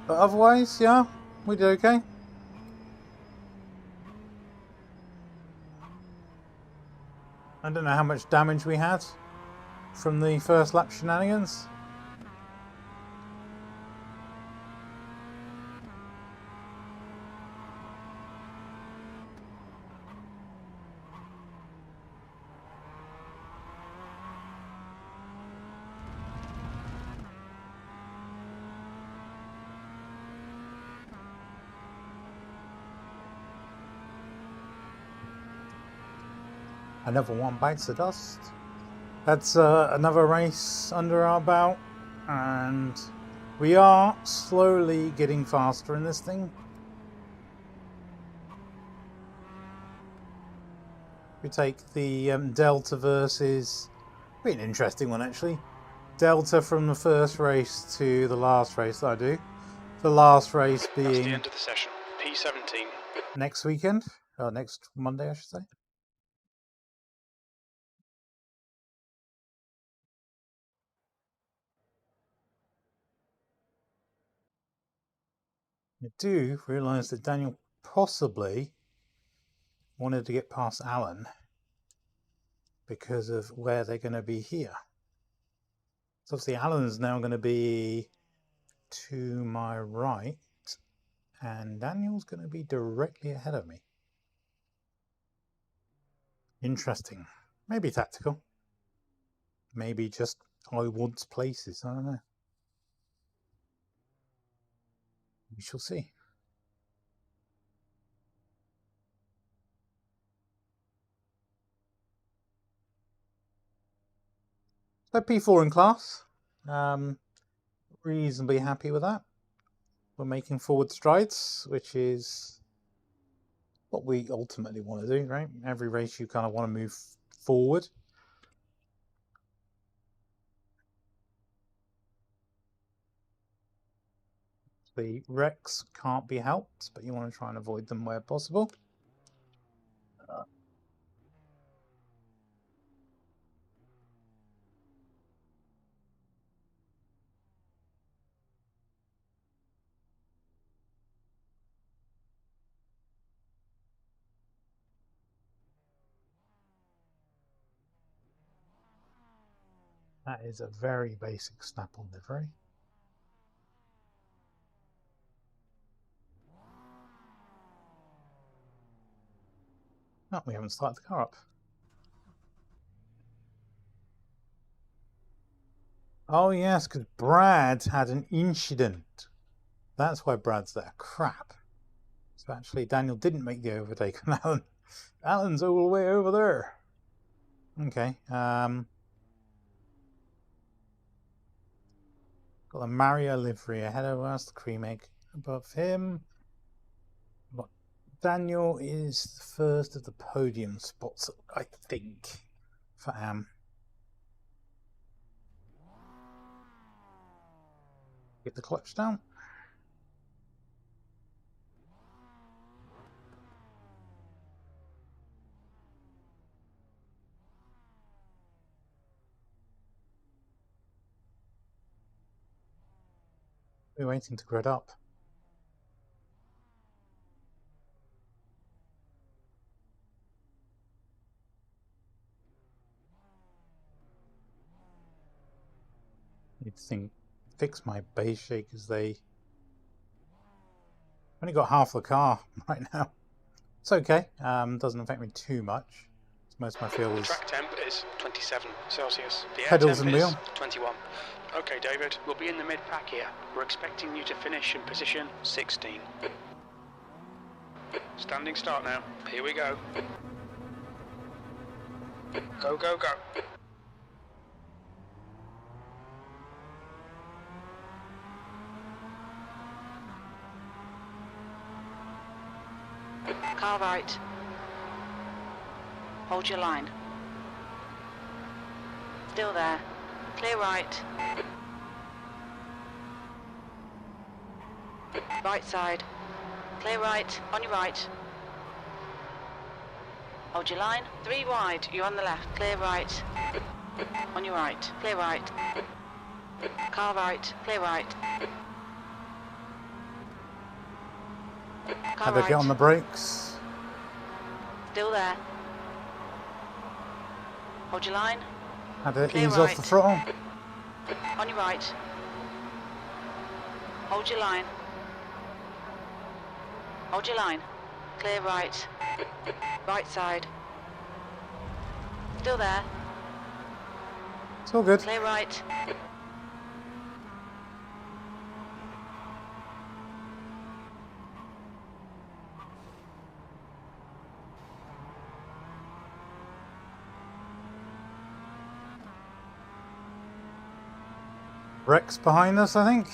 But otherwise, yeah, we did okay. I don't know how much damage we had from the first lap shenanigans. Another one bites the dust. That's another race under our belt, and we are slowly getting faster in this thing. We take the Delta versus, be an interesting one actually. Delta from the first race to the last race that I do. The last race being That's the end of the session. P17. next weekend, or next Monday I should say. I do realise that Daniel possibly wanted to get past Alan because of where they're going to be here. So obviously Alan's now going to be to my right and Daniel's going to be directly ahead of me. Interesting. Maybe tactical. Maybe just I want places. I don't know. We shall see. So P4 in class. Reasonably happy with that. We're making forward strides, which is what we ultimately want to do, right? Every race you kind of want to move forward. The wrecks can't be helped, but you want to try and avoid them where possible. That is a very basic snap-on livery. Oh, we haven't started the car up. Oh yes, because Brad had an incident. That's why Brad's there. Crap. So actually Daniel didn't make the overtake on Alan. Alan's all the way over there. Okay. Got the Mario livery ahead of us, the cream egg above him. But Daniel is the first of the podium spots, I think, for Am. Get the clutch down. We're waiting to grid up. Need to fix my base shake as they only got half the car right now. It's okay. Doesn't affect me too much. Most of my fuel is track temp is 27 Celsius. The air pedals temp and wheel. is 21. Okay, David, we'll be in the mid pack here. We're expecting you to finish in position 16. Standing start now. Here we go. Go, go, go. Car right. Hold your line. Still there. Clear right. Right side. Clear right. On your right. Hold your line. 3 wide. You're on the left. Clear right. On your right. Clear right. Car right. Clear right. Car Had to right. get on the brakes. Still there. Hold your line. Had to Clear ease right. off the throttle. On your right. Hold your line. Hold your line. Clear right. Right side. Still there. It's all good. Clear right. Rex behind us, I think.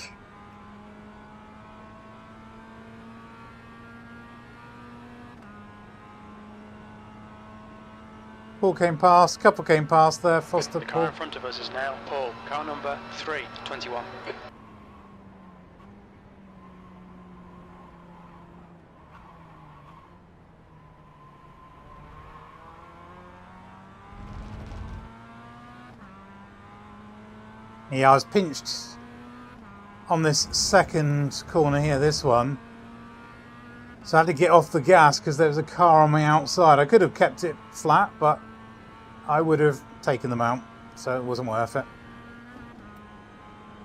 Paul came past, couple came past there, Foster, The car Paul. in front of us is now Paul. Car number 321. Yeah, I was pinched on this second corner here, this one. So I had to get off the gas because there was a car on my outside. I could have kept it flat, but I would have taken them out, so it wasn't worth it.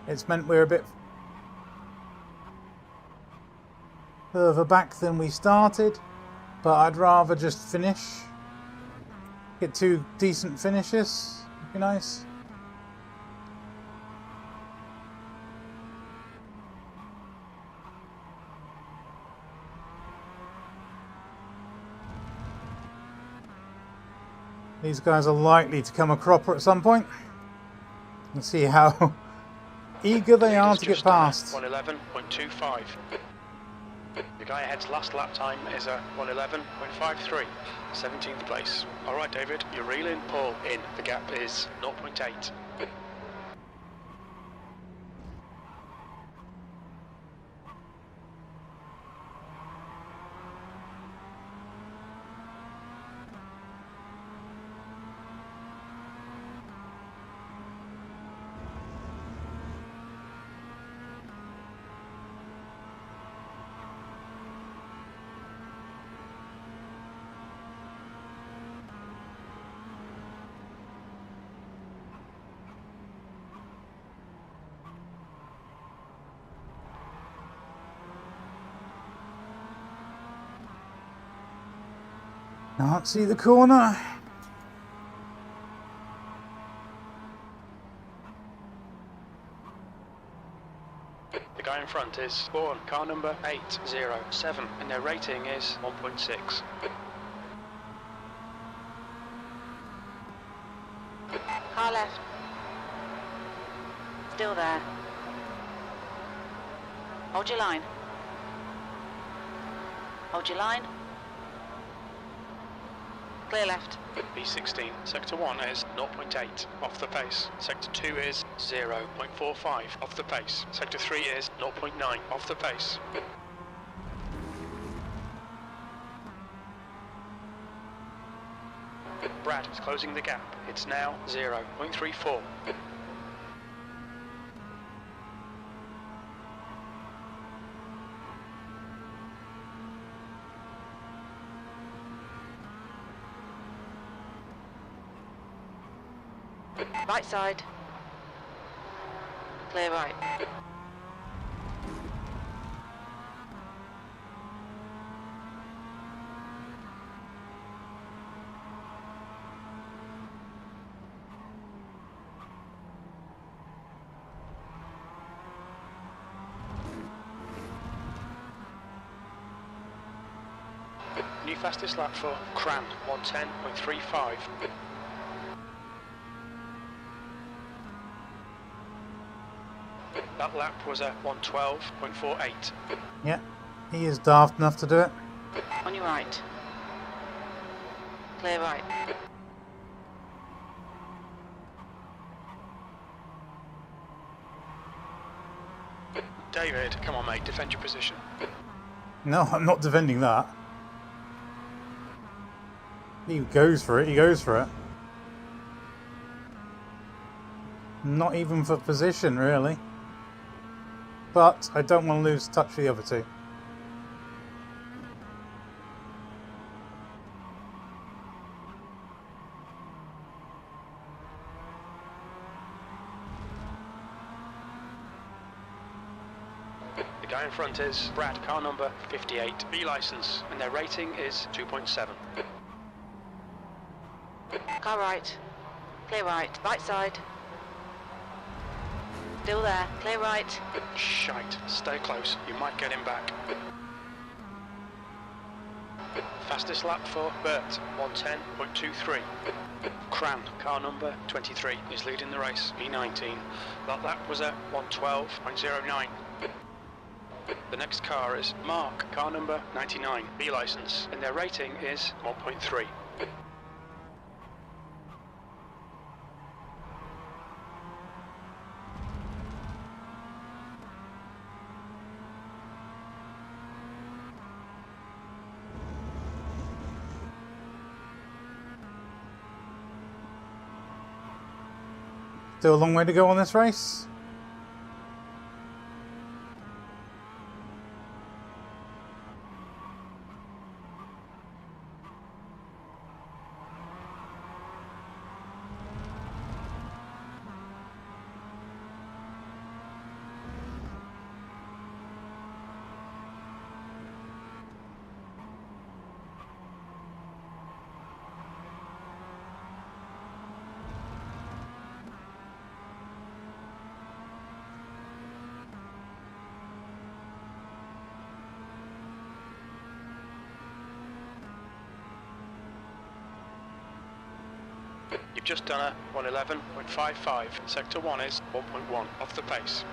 It's meant we're a bit further back than we started, but I'd rather just finish. Get 2 decent finishes. Would be nice. These guys are likely to come a cropper at some point. And see how eager they are to get past. 111.25. The guy ahead's last lap time is a 111.53, 17th place. Alright David, you're reeling Paul in. The gap is 0.8. Can't see the corner. The guy in front is Spawn, car number 807, and their rating is 1.6. Car left. Still there. Hold your line. Hold your line. Clear left. B16, sector 1 is 0.8 off the pace. Sector 2 is 0.45 off the pace. Sector 3 is 0.9 off the pace. Brad is closing the gap. It's now 0.34. Right side. Clear right. New fastest lap for Cran, 110.35. That lap was a 112.48. Yeah, he is daft enough to do it. On your right. Clear right. David, come on mate, defend your position. No, I'm not defending that. He goes for it, he goes for it. Not even for position, really. But I don't want to lose touch with the other two. The guy in front is Brad, car number 58, B license, and their rating is 2.7. Car right. Clear right. Right side. Still there. Clear right. Shite, stay close, you might get him back. Fastest lap for Bert, 110.23. Cran, car number 23, is leading the race, B19. That lap was a 112.09. The next car is Mark, car number 99, B license, and their rating is 1.3. Still a long way to go on this race. You've just done a 111.55. Sector 1 is 1.1 off the pace.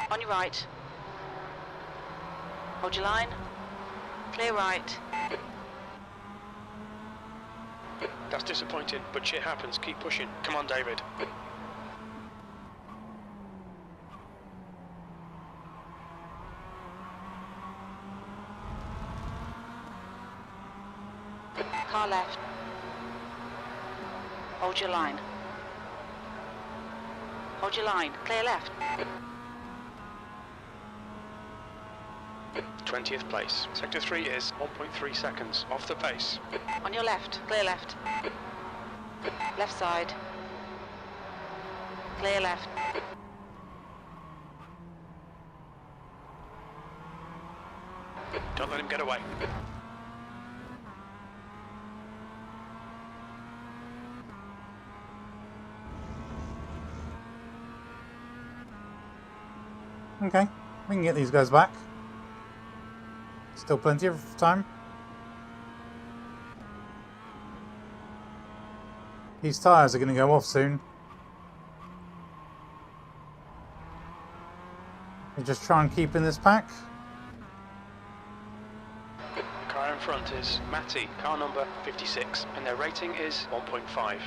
On your right. Hold your line. Clear right. That's disappointing, but shit happens. Keep pushing. Come on, David. Car left. Hold your line. Hold your line. Clear left. 20th place. Sector 3 is 1.3 seconds off the pace. On your left. Clear left. Left side. Clear left. Don't let him get away. Okay, we can get these guys back. Still plenty of time. These tyres are going to go off soon. We just try and keep in this pack. Car in front is Matty, car number 56, and their rating is 1.5.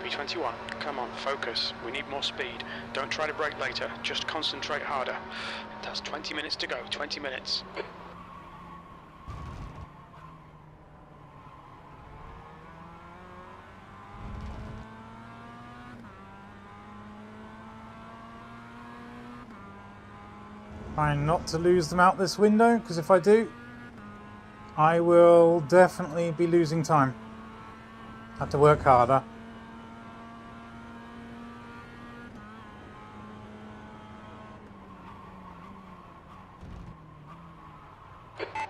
P21, come on, focus. We need more speed. Don't try to brake later, just concentrate harder. That's 20 minutes to go, 20 minutes. Trying not to lose them out this window, because if I do, I will definitely be losing time. Have to work harder.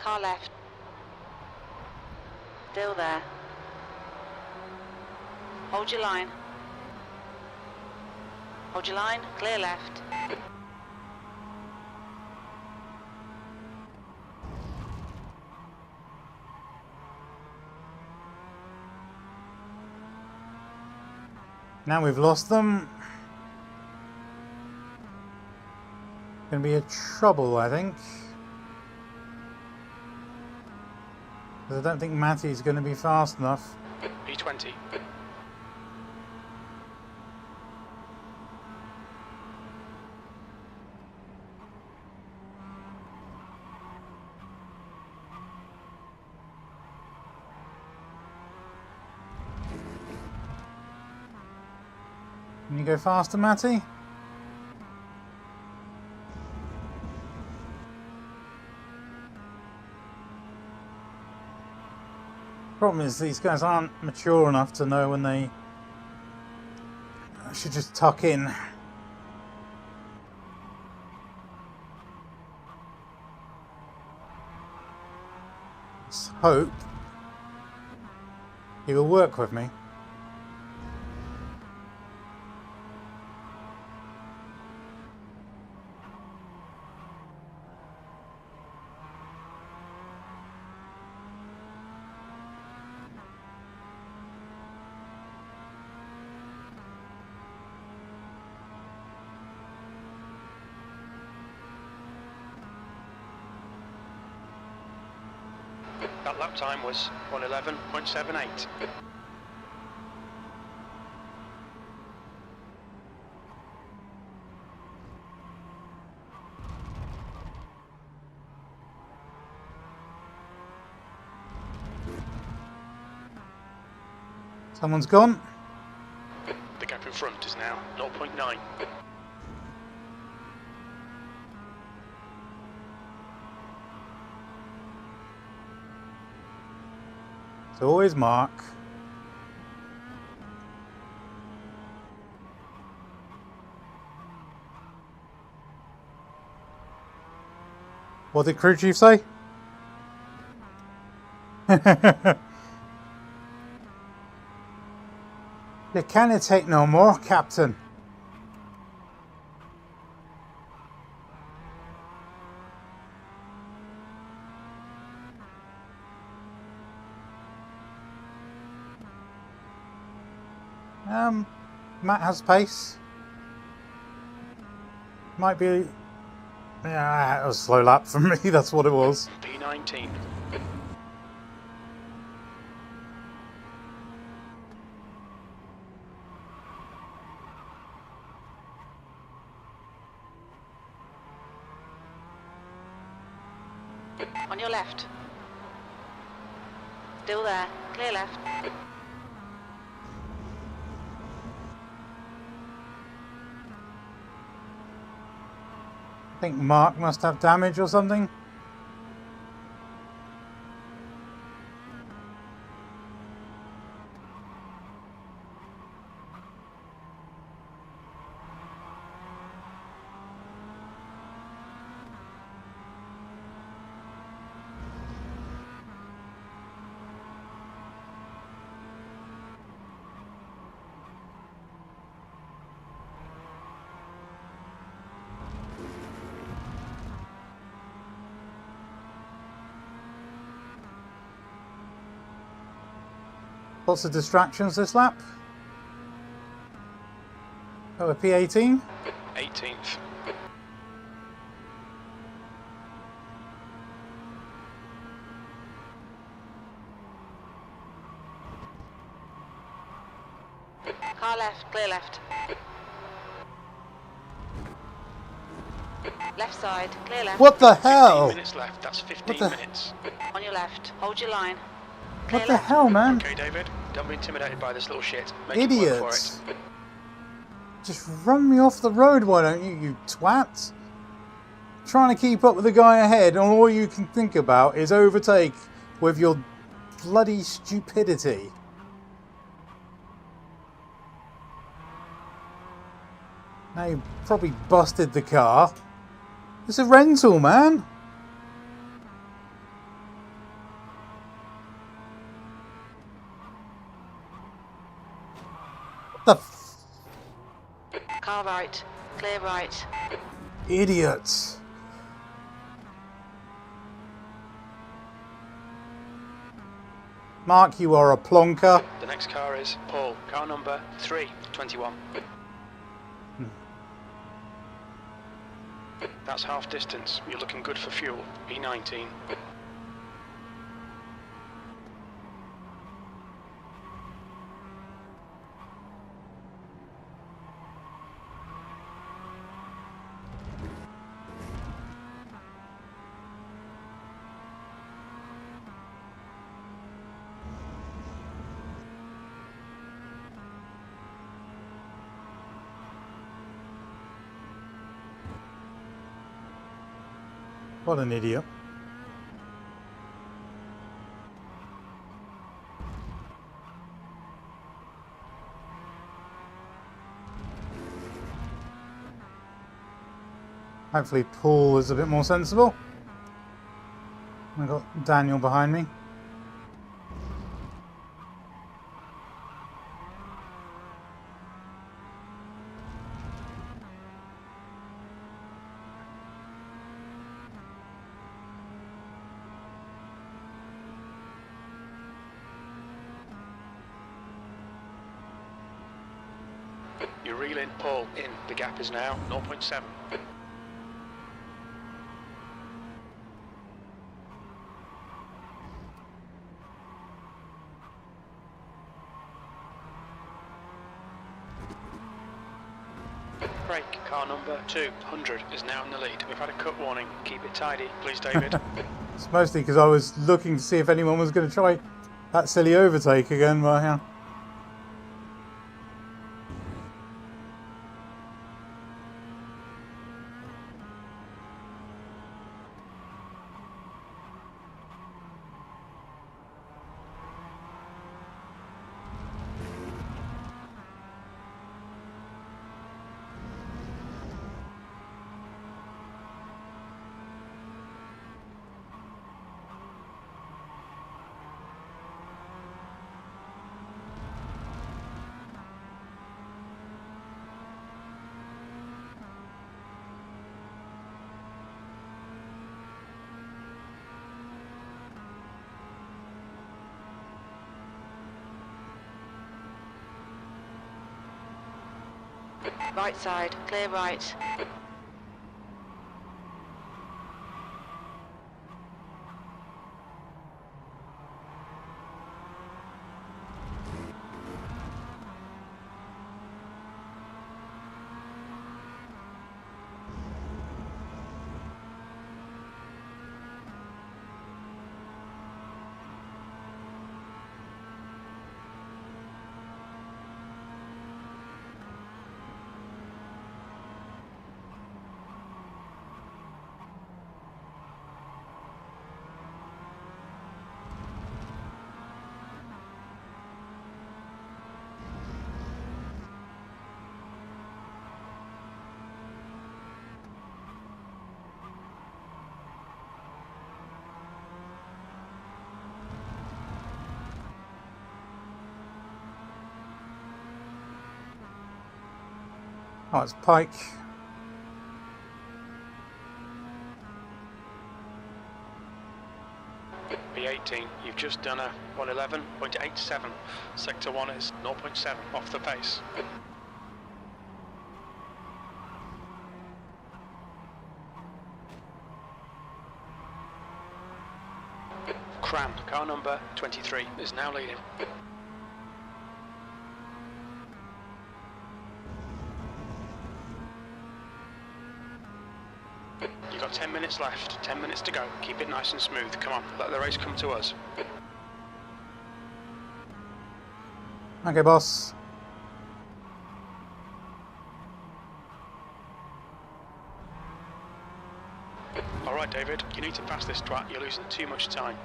Car left. Still there. Hold your line. Hold your line. Clear left. Now we've lost them. Gonna be a trouble, I think. Because I don't think Matty's going to be fast enough. P20. Can you go faster, Matty? Problem is, these guys aren't mature enough to know when they should just tuck in. Let's hope he will work with me. That lap time was 111.78. Someone's gone. The gap in front is now 0.9. It's always Mark. What did crew chief say? You can't take no more, Captain. Matt has pace. Might be. Yeah, it was a slow lap for me. That's what it was. P19. On your left. Still there. Clear left. I think Mark must have damage or something. Lots of distractions this lap. Oh, a P18. 18th. Car left. Clear left. Left side. Clear left. What the 15 hell? minutes left. That's 15 the- minutes. On your left. Hold your line. Clear What the left. hell, man? Okay, David. Don't be intimidated by this little shit. Make it work for Idiots. it. Just run me off the road, why don't you, you twat? Trying to keep up with the guy ahead, and all you can think about is overtake with your bloody stupidity. Now you probably busted the car. It's a rental, man. What the Car right. Clear right. idiots. Mark, you are a plonker. The next car is Paul. Car number 321. That's half distance. You're looking good for fuel. E19. What an idiot. Hopefully Paul is a bit more sensible. I've got Daniel behind me. You're reeling Paul in. The gap is now 0.7. Break. Car number 200 is now in the lead. We've had a cut warning. Keep it tidy, please, David. It's mostly because I was looking to see if anyone was going to try that silly overtake again, but yeah. Right side, clear right. Oh, it's Pike. B18, you've just done a 111.87. Sector 1 is 0.7 off the pace. Cran, car number 23, is now leading. You've got 10 minutes left, 10 minutes to go. Keep it nice and smooth. Come on, let the race come to us. Okay, boss. Alright, David, you need to pass this twat. You're losing too much time.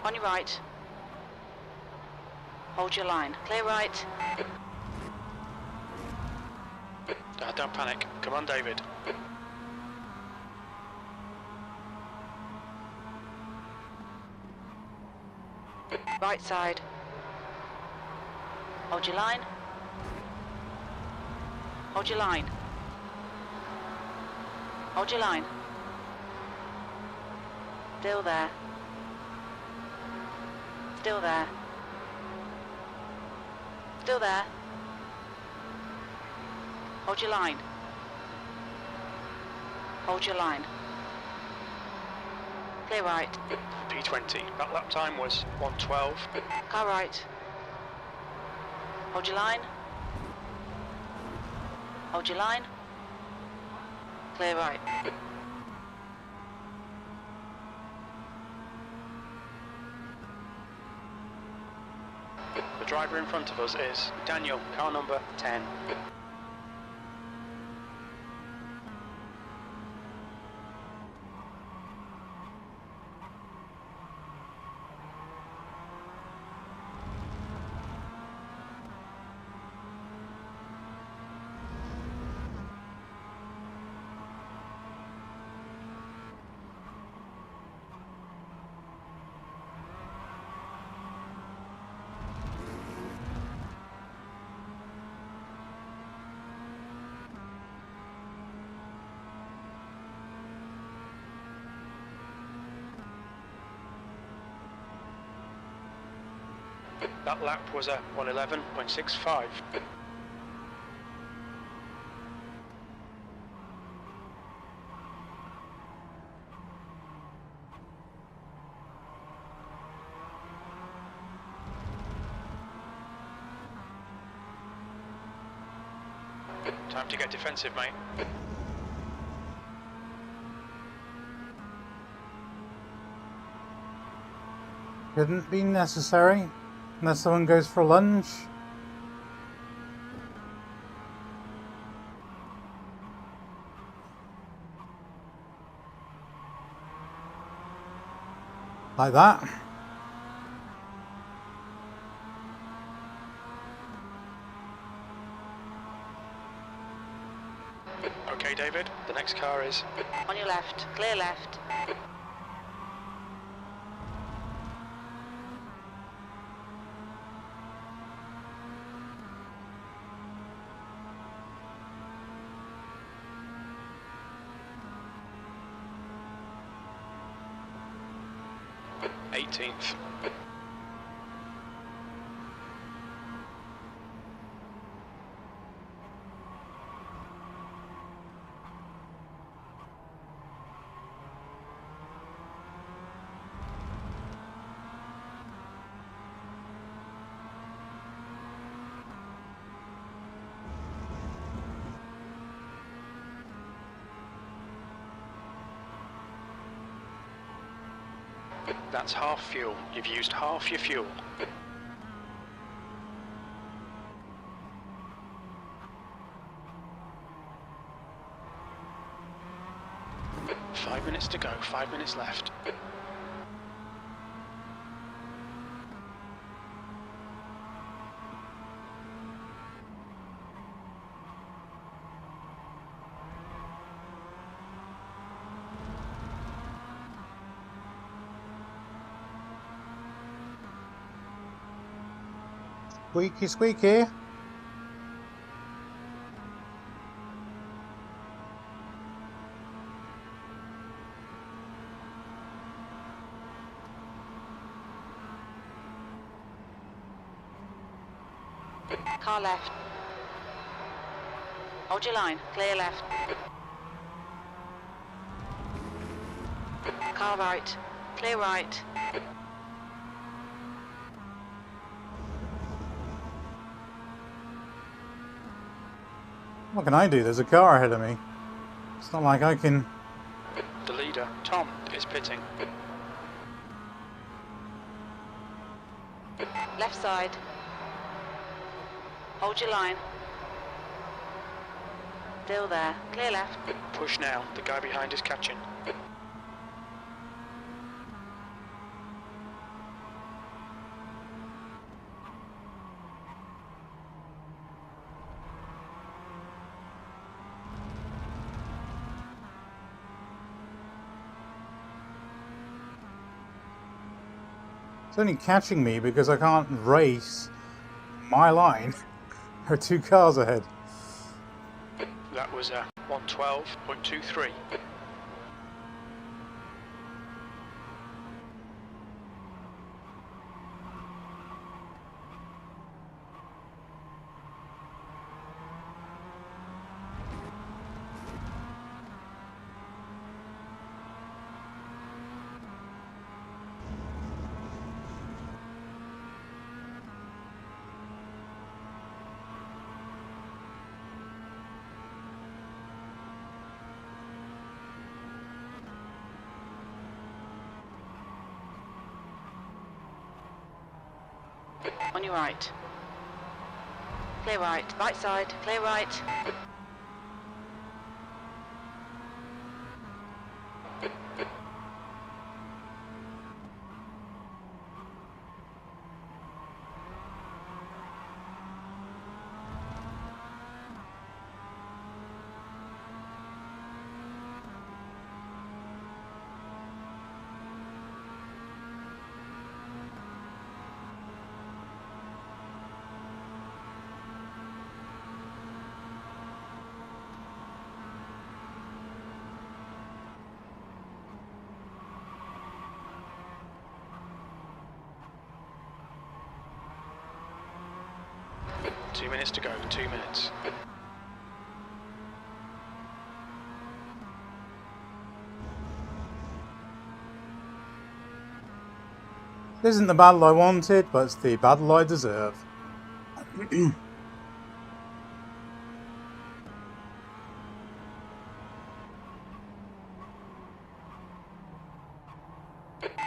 On your right. Hold your line. Clear right. Don't panic. Come on, David. Right side. Hold your line. Hold your line. Hold your line. Still there. Still there. Still there. Hold your line. Hold your line. Clear right. P20, that lap time was 1:12. Car right. Hold your line. Hold your line. Clear right. The driver in front of us is Daniel, car number 10. That lap was a 111.65. Time to get defensive, mate. Shouldn't be necessary unless someone goes for a lunge. Like that. Okay, David, the next car is... On your left, clear left. th. That's half fuel. You've used half your fuel. Five minutes to go, 5 minutes left. Squeaky, squeaky. Car left. Hold your line, clear left. Car right, clear right. What can I do? There's a car ahead of me. It's not like I can... The leader, Tom, is pitting. Left side. Hold your line. Still there, clear left. Push now, the guy behind is catching. It's only catching me because I can't race my line. There are two cars ahead. That was 112.23. On your right. Clear right, right side, clear right. Two minutes to go, 2 minutes. This isn't the battle I wanted, but it's the battle I deserve.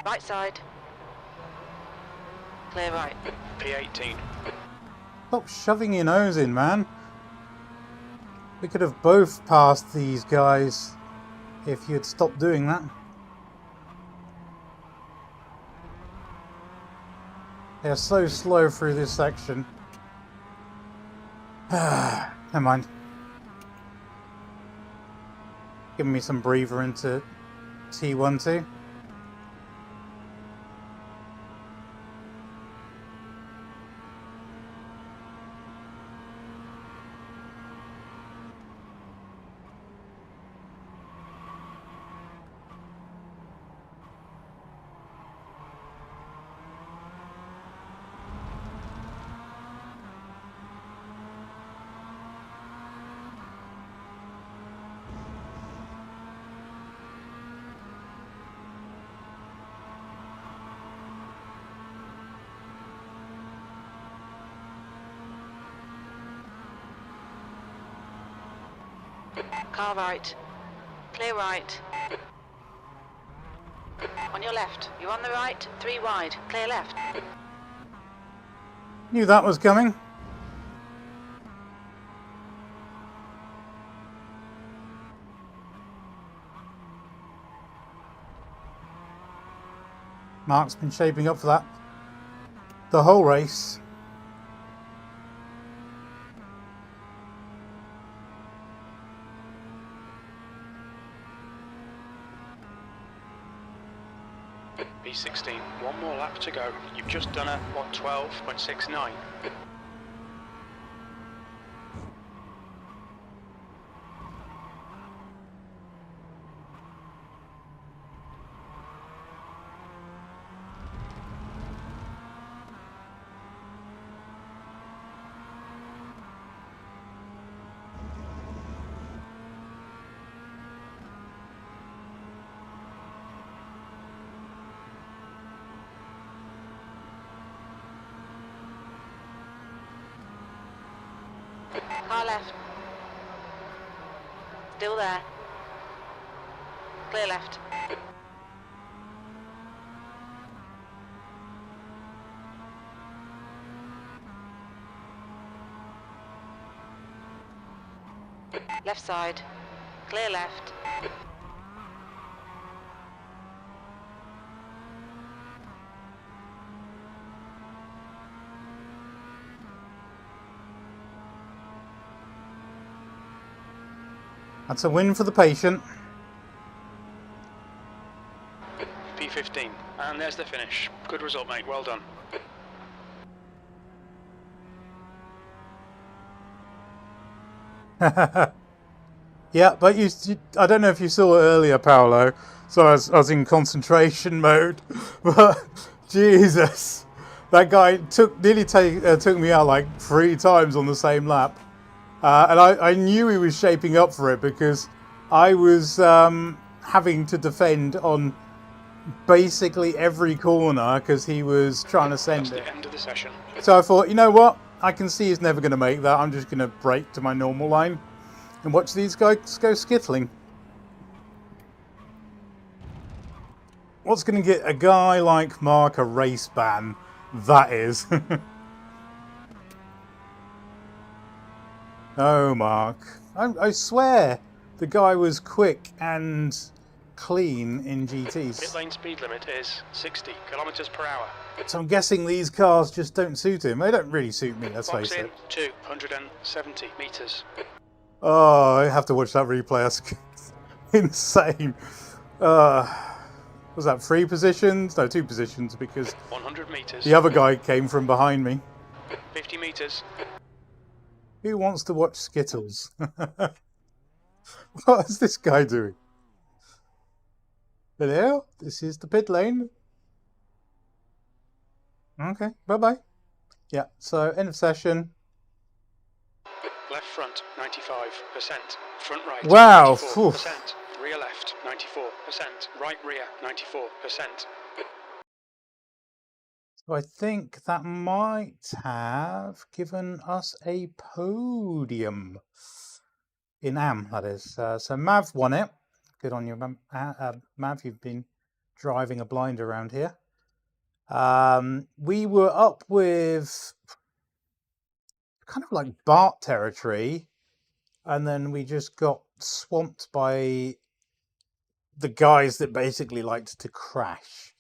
Right side. Clear right. P18. Stop shoving your nose in, man. We could have both passed these guys if you'd stopped doing that. They're so slow through this section. Never mind. Give me some breather into T12. Car right. Clear right. On your left. You're on the right. 3 wide. Clear left. Knew that was coming. Mark's been shaping up for that the whole race. P16. One more lap to go. You've just done a 1:12.69. Car left. Still there. Clear left. Left side. Clear left. That's a win for the patient. P15. And there's the finish. Good result, mate. Well done. Yeah, but I don't know if you saw it earlier, Paolo. So I was in concentration mode. But Jesus, that guy took me out like 3 times on the same lap. And I knew he was shaping up for it because I was having to defend on basically every corner because he was trying to send That's it. the end of the session. So I thought, you know what? I can see he's never going to make that. I'm just going to brake to my normal line and watch these guys go skittling. What's going to get a guy like Mark a race ban? That is. Oh, Mark. I swear the guy was quick and clean in GTs. Pit lane speed limit is 60 kilometers per hour. So I'm guessing these cars just don't suit him. They don't really suit me, let's face Box in it. 270 meters. Oh, I have to watch that replay. That's insane. Was that 3 positions? No, 2 positions because 100 meters. the other guy came from behind me. 50 meters. Who wants to watch Skittles? What is this guy doing? Hello, this is the pit lane. Okay, bye-bye. Yeah, so end of session. Left front, 95%. Front right, Wow. 94%. Rear left, 94%. Right rear, 94%. So I think that might have given us a podium. In AM, that is. So Mav won it. Good on you, Mav. You've been driving a blind around here. We were up with kind of like Bart territory, and then we just got swamped by the guys that basically liked to crash.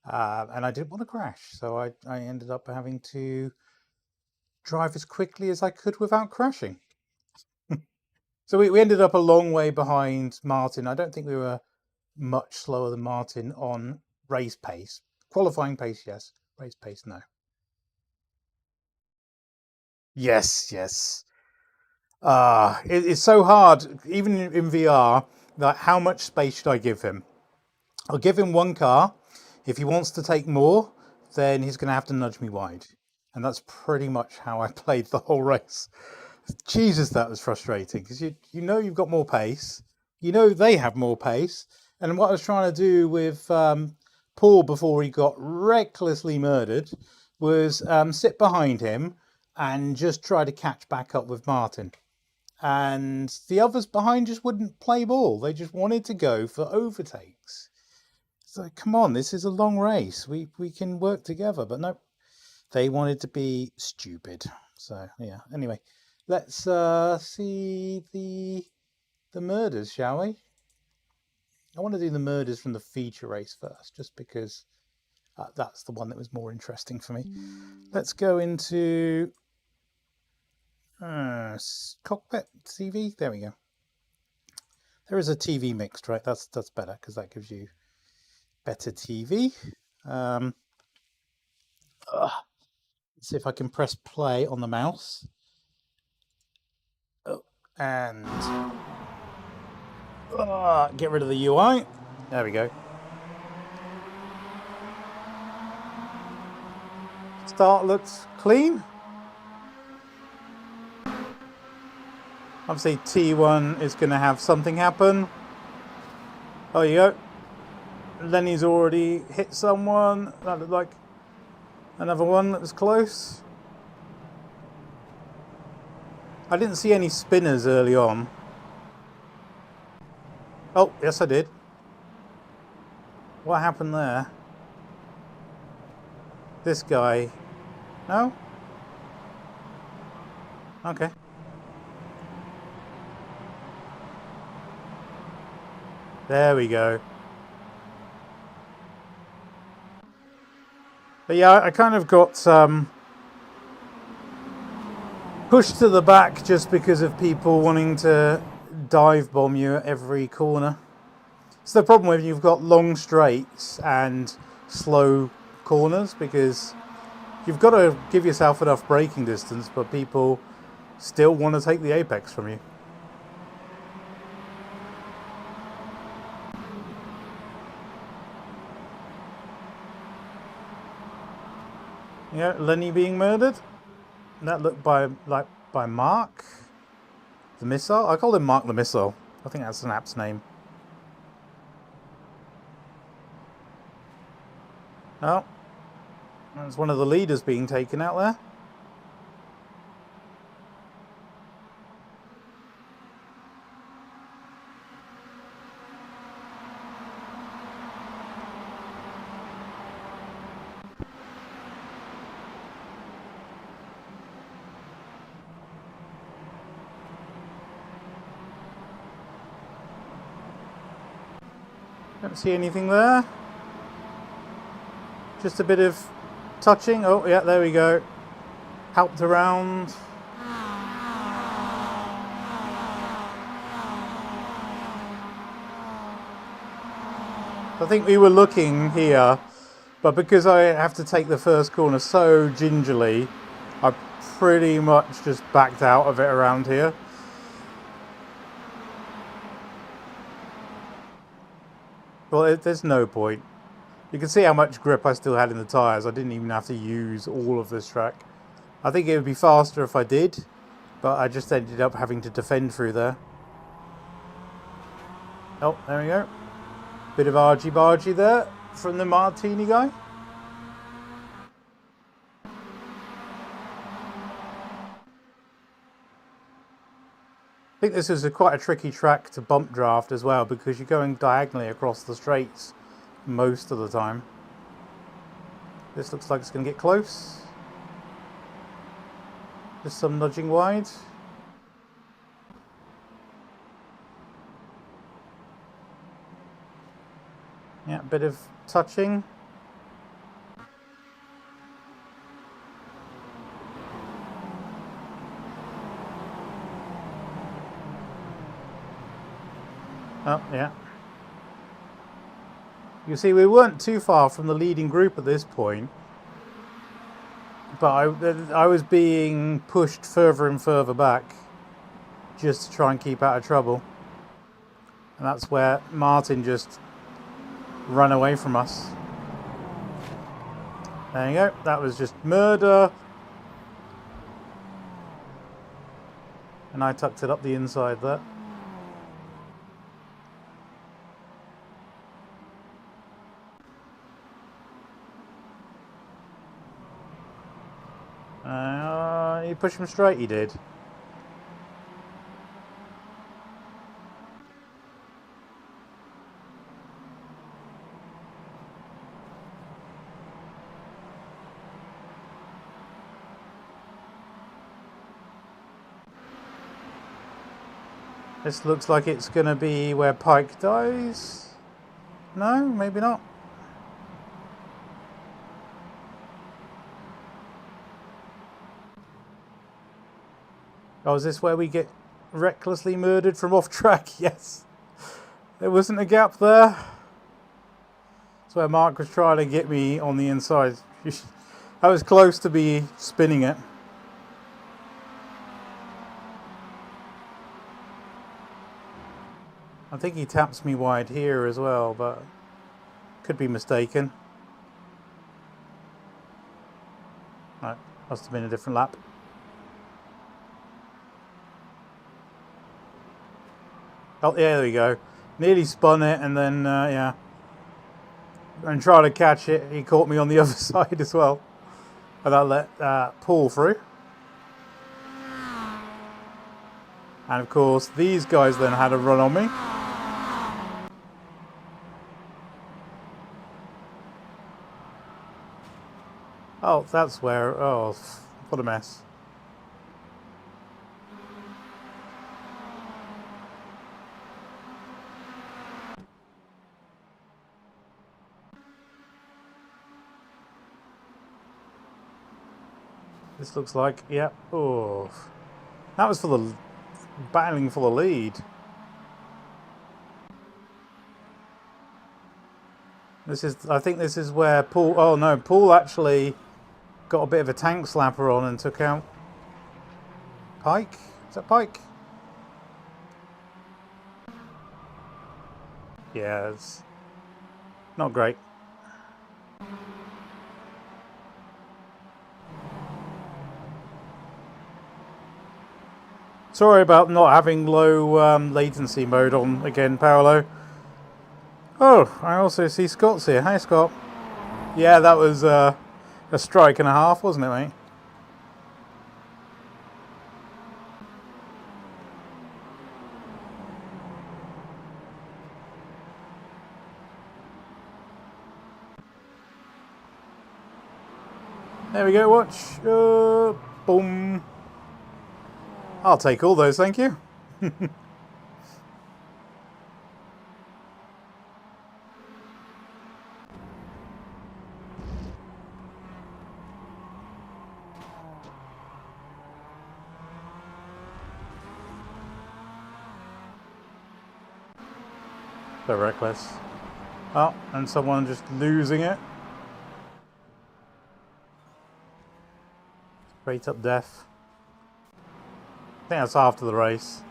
And I didn't want to crash, so I ended up having to drive as quickly as I could without crashing. So we ended up a long way behind Martin. I don't think we were much slower than Martin on race pace. Qualifying pace, yes. Race pace, no. Yes. It's so hard, even in VR, like how much space should I give him? I'll give him one car. If he wants to take more, then he's going to have to nudge me wide. And that's pretty much how I played the whole race. Jesus, that was frustrating, because you know you've got more pace, you know they have more pace, and what I was trying to do with Paul before he got recklessly murdered was sit behind him and just try to catch back up with Martin. And the others behind just wouldn't play ball. They just wanted to go for overtakes. So come on, this is a long race. We can work together, but no, they wanted to be stupid. So yeah, anyway. Let's see the murders, shall we? I want to do the murders from the feature race first, just because that's the one that was more interesting for me. Let's go into cockpit TV. There we go. There is a TV mixed, right? That's better, because that gives you better TV. Let's see if I can press play on the mouse. And get rid of the UI. There we go. Start looks clean. Obviously T1 is going to have something happen. Oh, you go. Lenny's already hit someone. That looked like another one that was close. I didn't see any spinners early on. Oh, yes I did. What happened there? This guy. No? Okay. There we go. But yeah, I kind of got pushed to the back just because of people wanting to dive bomb you at every corner. It's the problem when you've got long straights and slow corners, because you've got to give yourself enough braking distance, but people still want to take the apex from you. Yeah, Lenny being murdered. That looked by Mark the Missile. I call him Mark the Missile. I think that's an app's name. Oh, there's one of the leaders being taken out there. Don't see anything there. Just a bit of touching. Oh, yeah, there we go. Helped around. I think we were looking here, but because I have to take the first corner so gingerly, I pretty much just backed out of it around here. Well, there's no point. You can see how much grip I still had in the tyres. I didn't even have to use all of this track. I think it would be faster if I did, but I just ended up having to defend through there. Oh, there we go. Bit of argy-bargy there from the Martini guy. I think this is quite a tricky track to bump draft as well, because you're going diagonally across the straights most of the time. This looks like it's going to get close. Just some nudging wide. Yeah, a bit of touching. Oh, yeah. You see, we weren't too far from the leading group at this point, but I was being pushed further and further back just to try and keep out of trouble. And that's where Martin just ran away from us. There you go. That was just murder. And I tucked it up the inside there. You push him straight, he did. This looks like it's going to be where Pike dies. No, maybe not. Oh, is this where we get recklessly murdered from off track? Yes. There wasn't a gap there. That's where Mark was trying to get me on the inside. I was close to be spinning it. I think he taps me wide here as well, but could be mistaken. No, must have been a different lap. Oh, yeah, there we go. Nearly spun it, and then, yeah. And trying to catch it, he caught me on the other side as well. And that let pull through. And of course, these guys then had a run on me. Oh, that's where, oh, what a mess. This looks like, yeah, oh. That was for the, battling for the lead. This is, I think this is where Paul, oh no, Paul actually got a bit of a tank slapper on and took out Pike. Is that Pike? Yeah, it's not great. Sorry about not having low latency mode on again, Paolo. Oh, I also see Scott's here. Hi, Scott. Yeah, that was a strike and a half, wasn't it, mate? There we go, watch. Boom. I'll take all those, thank you. So reckless. Oh, and someone just losing it. Straight up death. I think that's after the race.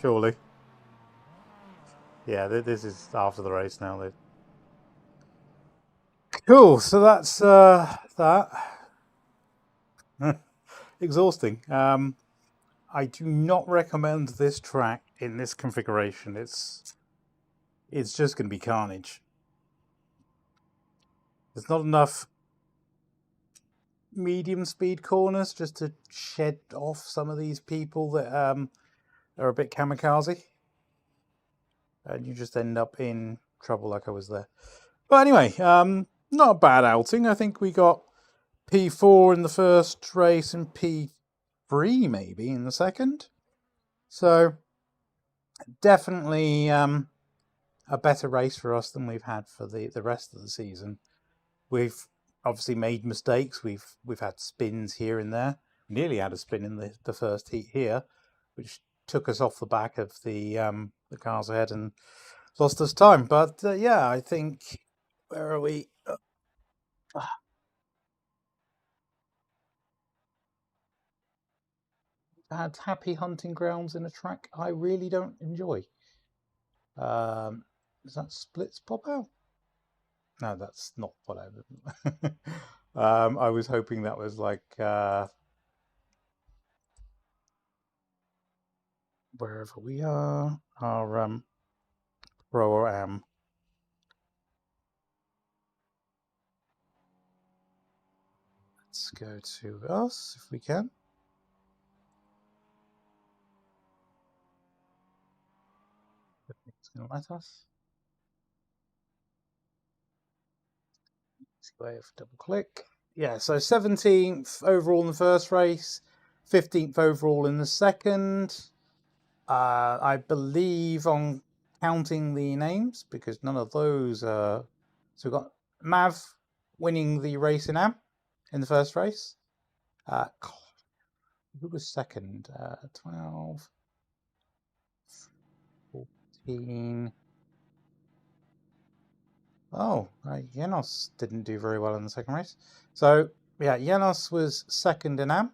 Surely. Yeah, this is after the race now. Cool, so that's that. Exhausting. I do not recommend this track in this configuration. It's just going to be carnage. There's not enough medium speed corners just to shed off some of these people that are a bit kamikaze, and you just end up in trouble like I was there. But anyway, not a bad outing. I think we got P4 in the first race and P3 maybe in the second. So definitely a better race for us than we've had for the rest of the season. We've obviously made mistakes. We've had spins here and there. Nearly had a spin in the first heat here, which took us off the back of the cars ahead and lost us time. But yeah, I think, where are we? Had happy hunting grounds in a track I really don't enjoy. Is that splits pop out? No, that's not what I was hoping that was like wherever we are, our Pro Am. Let's go to us if we can. It's going to let us. Easy way of double click. Yeah, so 17th overall in the first race, 15th overall in the second. I believe on counting the names, because none of those are. So we've got Mav winning the race in Am in the first race. Who was second? 12, 14. Oh, Janos didn't do very well in the second race. So, yeah, Janos was second in Am.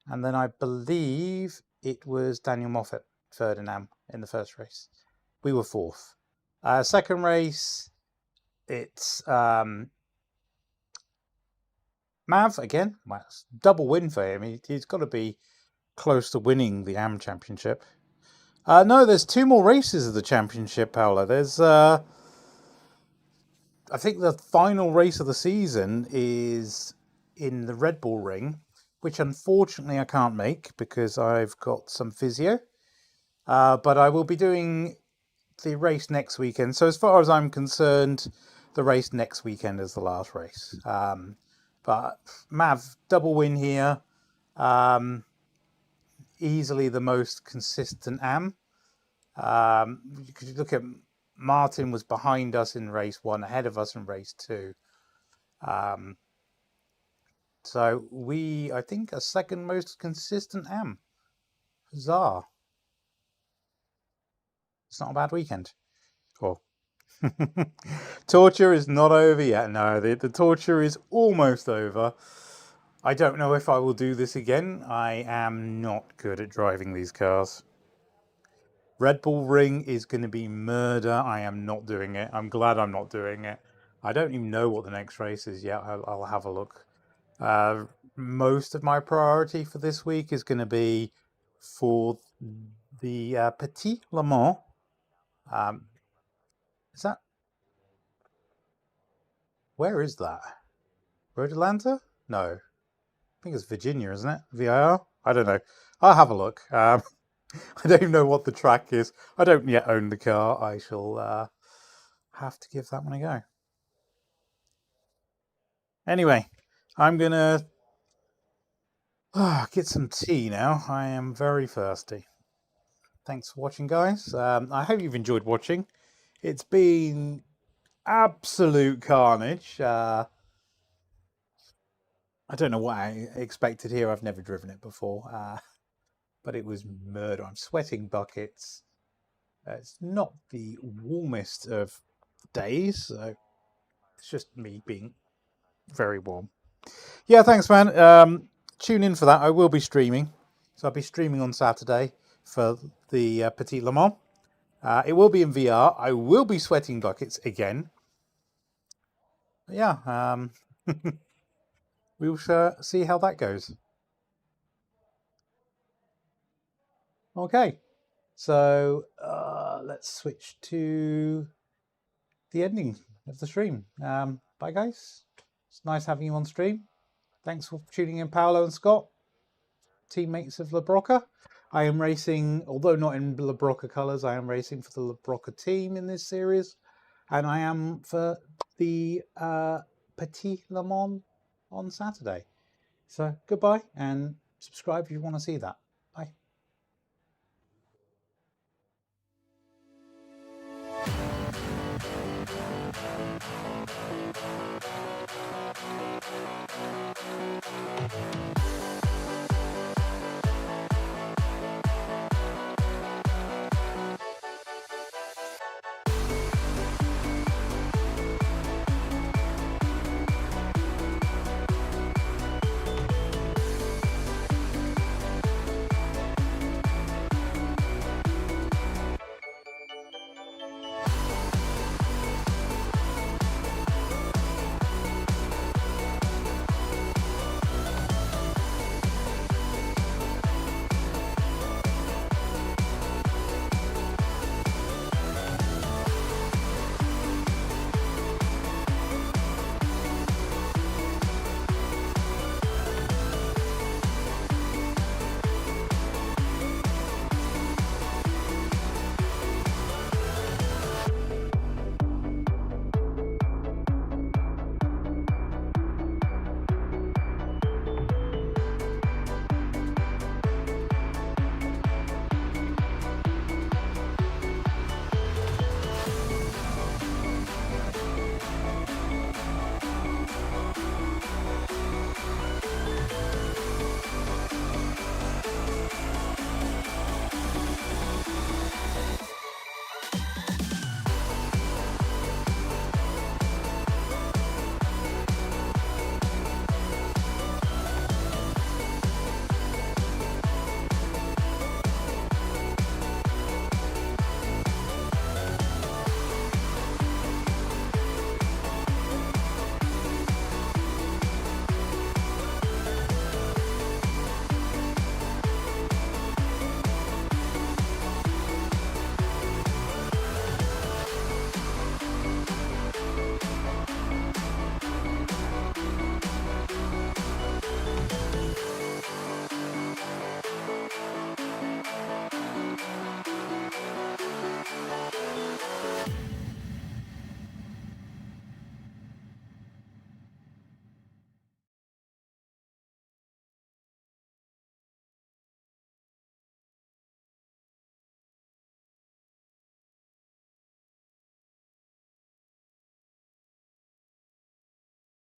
And then I believe it was Daniel Moffat third in Am in the first race. We were fourth. Second race, it's Mav again. Well, double win for him. He's got to be close to winning the Am Championship. No, there's 2 more races of the championship, Paolo. There's, I think the final race of the season is in the Red Bull Ring, which unfortunately I can't make because I've got some physio. But I will be doing the race next weekend. So as far as I'm concerned, the race next weekend is the last race. But Mav, double win here. Easily the most consistent Am. You could look at Martin was behind us in race 1, ahead of us in race 2. So we, I think, are second most consistent Am. Huzzah. It's not a bad weekend. Oh. Torture is not over yet. No, the torture is almost over. I don't know if I will do this again. I am not good at driving these cars. Red Bull Ring is going to be murder. I am not doing it. I'm glad I'm not doing it. I don't even know what the next race is yet. I'll have a look. Most of my priority for this week is going to be for the Petit Le Mans. Is that? Where is that? Road Atlanta? No. I think it's Virginia, isn't it? VIR? I don't know. I'll have a look. I don't even know what the track is. I don't yet own the car. I shall have to give that one a go. Anyway, I'm going to get some tea now. I am very thirsty. Thanks for watching, guys. I hope you've enjoyed watching. It's been absolute carnage. I don't know what I expected here. I've never driven it before. But it was murder. I'm sweating buckets. It's not the warmest of days, so it's just me being very warm. Yeah, thanks, man. Tune in for that. I will be streaming. So I'll be streaming on Saturday for the Petit Le Mans. It will be in VR. I will be sweating buckets again. But yeah, we will see how that goes. Okay, so let's switch to the ending of the stream. Bye, guys. It's nice having you on stream. Thanks for tuning in, Paolo and Scott, teammates of La Broca. I am racing, although not in La Broca colours, I am racing for the La Broca team in this series, and I am for the Petit Le Mans on Saturday. So goodbye, and subscribe if you want to see that.